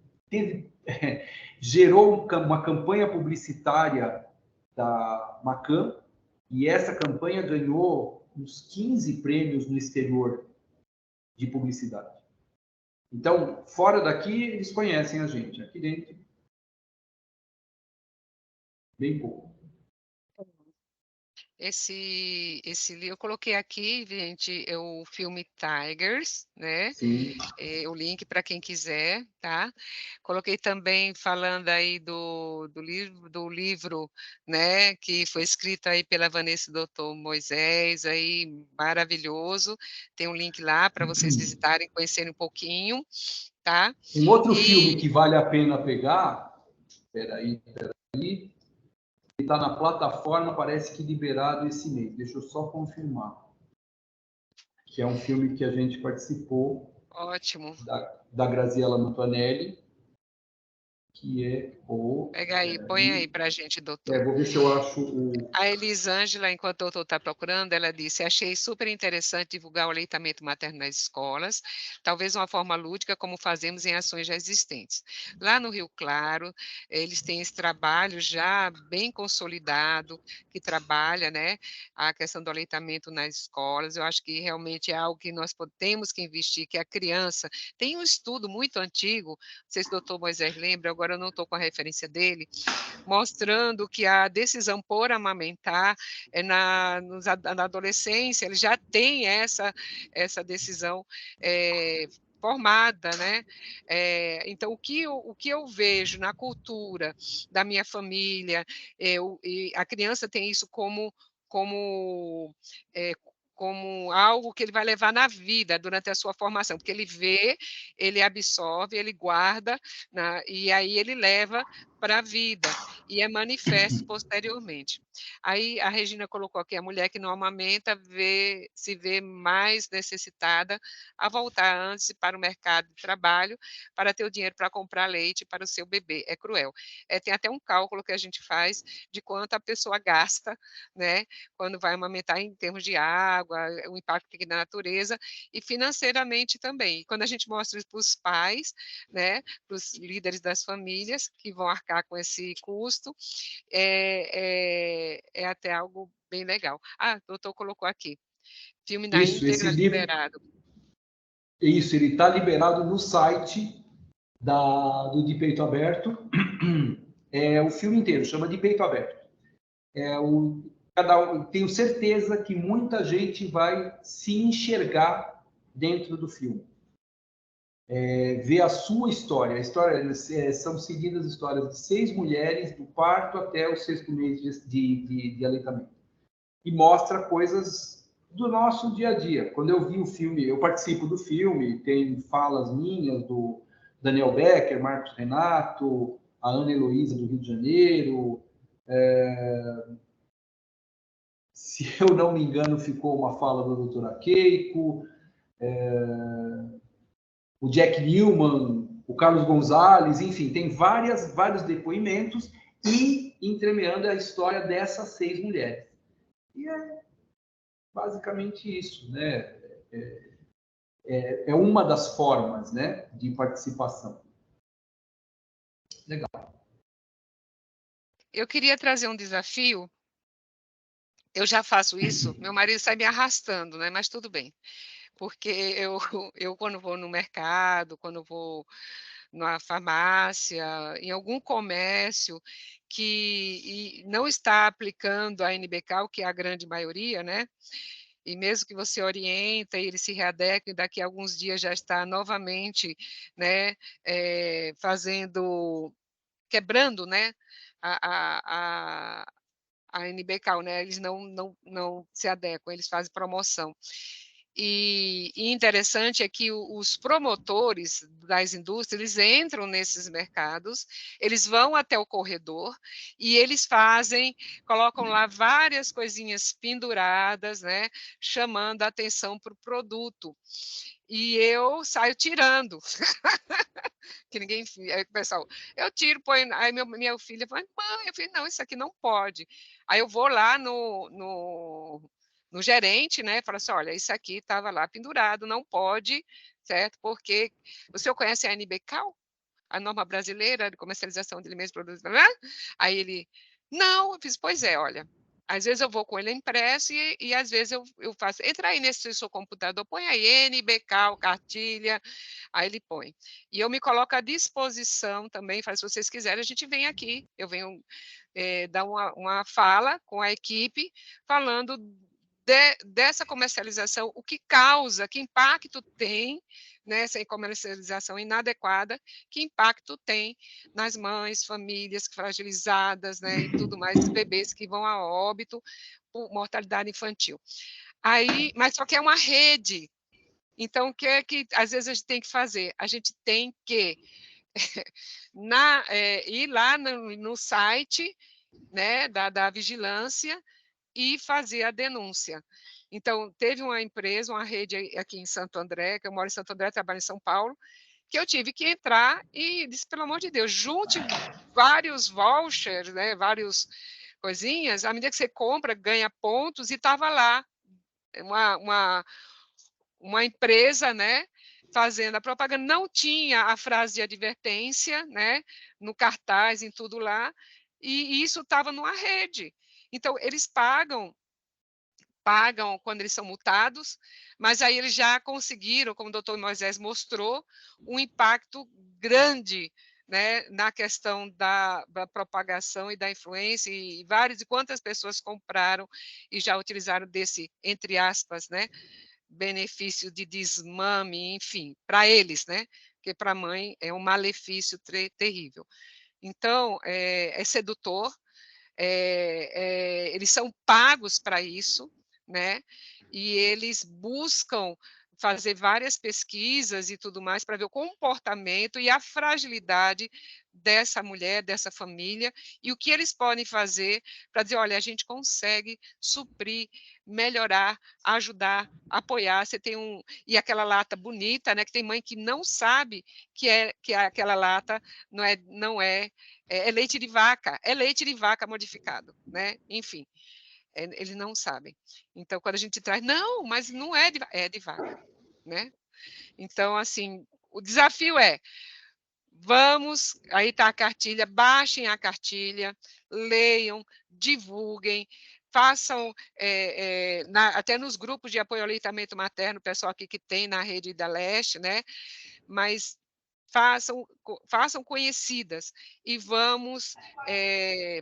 gerou uma campanha publicitária da Macan, e essa campanha ganhou uns 15 prêmios no exterior de publicidade. Então, fora daqui, eles conhecem a gente. Aqui dentro, bem pouco. Eu coloquei aqui, gente, é o filme Tigers, né? Sim. O link para quem quiser, tá? Coloquei também falando aí do livro, né, que foi escrito aí pela Vanessa e Dr. Moisés, aí maravilhoso. Tem um link lá para vocês visitarem, conhecerem um pouquinho, tá? Um outro filme que vale a pena pegar, peraí, ele está na plataforma, parece que liberado esse mês. Deixa eu só confirmar. Que é um filme que a gente participou. Ótimo. Da Graziella Montanelli, que é o... Pega aí, põe aí para a gente, doutor. Vou ver se eu acho o... A Elisângela, enquanto o doutor está procurando, ela disse: achei super interessante divulgar o aleitamento materno nas escolas, talvez uma forma lúdica, como fazemos em ações já existentes. Lá no Rio Claro, eles têm esse trabalho já bem consolidado, que trabalha, né, a questão do aleitamento nas escolas. Eu acho que realmente é algo que nós temos que investir, que a criança... Tem um estudo muito antigo, não sei se o doutor Moisés lembra, agora eu não estou com a referência dele, mostrando que a decisão por amamentar na adolescência, ele já tem essa decisão formada, né? Então, o que eu vejo na cultura da minha família, a criança tem isso como algo que ele vai levar na vida durante a sua formação, porque ele vê, ele absorve, ele guarda, e aí ele leva para a vida, e é manifesto posteriormente. Aí a Regina colocou aqui, a mulher que não amamenta se vê mais necessitada a voltar antes para o mercado de trabalho, para ter o dinheiro para comprar leite para o seu bebê. É cruel. Tem até um cálculo que a gente faz de quanto a pessoa gasta, né, quando vai amamentar em termos de água, o impacto que tem na natureza, e financeiramente também. E quando a gente mostra isso para os pais, né, para os líderes das famílias, que vão arcar com esse custo, é até algo bem legal. O doutor colocou aqui, filme na íntegra liberado. Isso, ele está liberado no site do De Peito Aberto, o filme inteiro, chama De Peito Aberto. Tenho certeza que muita gente vai se enxergar dentro do filme. ver a sua história. A história são seguidas histórias de 6 mulheres do parto até o 6º mês de aleitamento. E mostra coisas do nosso dia a dia. Quando eu vi o filme, eu participo do filme, tem falas minhas do Daniel Becker, Marcos Renato, a Ana Heloísa do Rio de Janeiro. Se eu não me engano, ficou uma fala da doutora Keiko, o Jack Newman, o Carlos Gonzalez, enfim, tem vários depoimentos e entremeando a história dessas 6 mulheres. E é basicamente isso, né? É uma das formas, né, de participação. Legal. Eu queria trazer um desafio. Eu já faço isso, meu marido sai me arrastando, né? Mas tudo bem. Porque eu quando vou no mercado, quando vou na farmácia, em algum comércio que não está aplicando a NBK, o que é a grande maioria, né? E mesmo que você orienta e ele se readeque, daqui a alguns dias já está novamente, né, quebrando, né, a NBK, né? Eles não se adequam, eles fazem promoção. E interessante é que os promotores das indústrias, eles entram nesses mercados, eles vão até o corredor e eles colocam lá várias coisinhas penduradas, né, chamando a atenção para o produto. E eu saio tirando. Que ninguém, aí o pessoal, eu tiro, põe, aí minha filha fala, mãe, eu falei, não, isso aqui não pode. Aí eu vou lá no gerente, né, falo assim, olha, isso aqui estava lá pendurado, não pode, certo? Porque o senhor conhece a NBCAL, a norma brasileira de comercialização de alimentos e produtos, aí ele, não, eu fiz, pois é, olha, às vezes eu vou com ele impresso e às vezes eu faço, entra aí nesse seu computador, põe aí NBCAL, cartilha, aí ele põe. E eu me coloco à disposição também, faz, se vocês quiserem, a gente vem aqui, eu venho dar uma fala com a equipe, falando dessa comercialização, o que causa, que impacto tem, né, essa comercialização inadequada, que impacto tem nas mães, famílias fragilizadas, né, e tudo mais, bebês que vão a óbito por mortalidade infantil. Aí, mas só que é uma rede. Então, o que é que às vezes a gente tem que fazer? A gente tem que ir lá no site, né, da vigilância e fazer a denúncia. Então, teve uma empresa, uma rede aqui em Santo André, que eu moro em Santo André, trabalho em São Paulo, que eu tive que entrar e disse, pelo amor de Deus, junte vários vouchers, né, várias coisinhas, à medida que você compra, ganha pontos, e estava lá uma empresa, né, fazendo a propaganda, não tinha a frase de advertência, né, no cartaz, em tudo lá, e isso estava numa rede. Então, eles pagam quando eles são multados, mas aí eles já conseguiram, como o doutor Moisés mostrou, um impacto grande, né, na questão da propagação e da influência, e quantas pessoas compraram e já utilizaram desse, entre aspas, né, benefício de desmame, enfim, para eles, né, porque para a mãe é um malefício terrível. Então, é sedutor, eles são pagos para isso, né? E eles buscam fazer várias pesquisas e tudo mais para ver o comportamento e a fragilidade dessa mulher, dessa família, e o que eles podem fazer para dizer, olha, a gente consegue suprir, melhorar, ajudar, apoiar. Você tem e aquela lata bonita, né? Que tem mãe que não sabe que aquela lata é leite de vaca, é leite de vaca modificado, né? Enfim, eles não sabem. Então, quando a gente traz, não, mas não é de vaca, né? Então, assim, o desafio aí está a cartilha, baixem a cartilha, leiam, divulguem, façam, até nos grupos de apoio ao aleitamento materno, o pessoal aqui que tem na rede da Leste, né? Mas façam conhecidas e vamos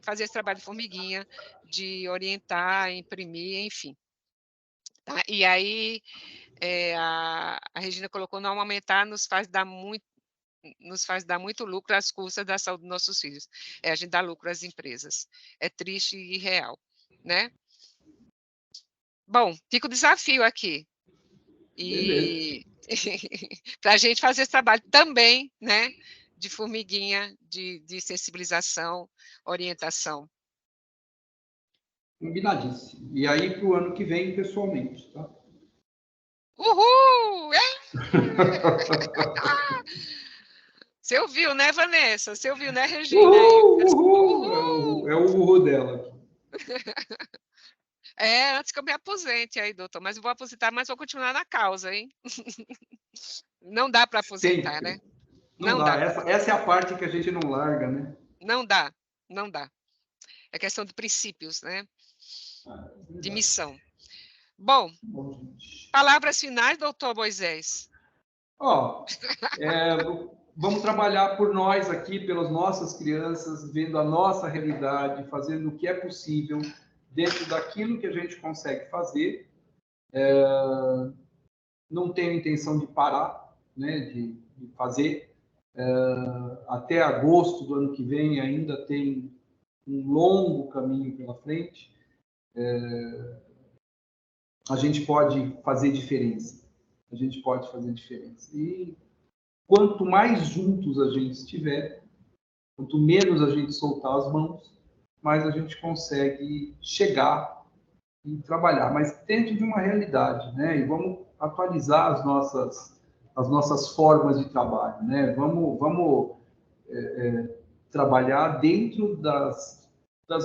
fazer esse trabalho de formiguinha, de orientar, imprimir, enfim. Tá? E aí, a Regina colocou, não aumentar nos faz dar muito lucro às custas da saúde dos nossos filhos. A gente dá lucro às empresas. É triste e real, né? Bom, fica o desafio aqui. E para a gente fazer esse trabalho também, né? De formiguinha, de sensibilização, orientação. Combinadíssimo. E aí, para o ano que vem, pessoalmente, tá? Uhul! Você ouviu, né, Vanessa? Você ouviu, né, Regina? Uhul! Uhul! É o uhul dela. Antes que eu me aposente aí, doutor, mas eu vou aposentar, mas vou continuar na causa, hein? Não dá para aposentar, Sempre. né? Não Não dá. dá. Essa é a parte que a gente não larga, né? Não dá, não dá. É questão de princípios, né? De missão. Bom, palavras finais, doutor Moisés. Ó, vamos trabalhar por nós aqui, pelas nossas crianças, vendo a nossa realidade, fazendo o que é possível dentro daquilo que a gente consegue fazer. Não tenho intenção de parar, né, de fazer. Até agosto do ano que vem ainda tem um longo caminho pela frente. A gente pode fazer diferença. A gente pode fazer diferença. E quanto mais juntos a gente estiver, quanto menos a gente soltar as mãos, mais a gente consegue chegar e trabalhar, mas dentro de uma realidade, né? E vamos atualizar as nossas formas de trabalho, né? Vamos trabalhar dentro das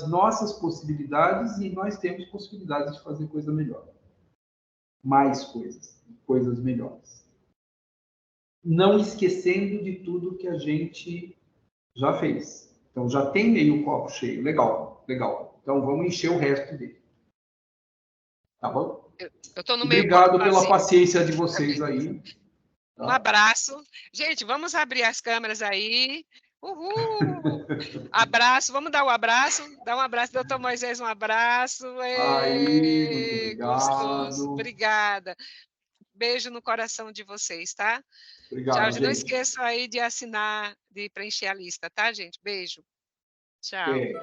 nossas possibilidades, e nós temos possibilidades de fazer coisa melhor, mais coisas melhores. Não esquecendo de tudo que a gente já fez. Então, já tem meio copo cheio. Legal, legal. Então, vamos encher o resto dele. Tá bom? Eu estou no meio Obrigado copo pela vazio. paciência de vocês aí. Tá? Um abraço. Gente, vamos abrir as câmeras aí. Uhul! Abraço, vamos dar um abraço. Dá um abraço, doutor Moisés, um abraço. Aí, muito Gostoso. obrigado. Obrigada. Beijo no coração de vocês, tá? Obrigado, Tchau. Não gente. esqueçam aí de assinar, de preencher a lista, tá, gente? Beijo. Tchau. Okay.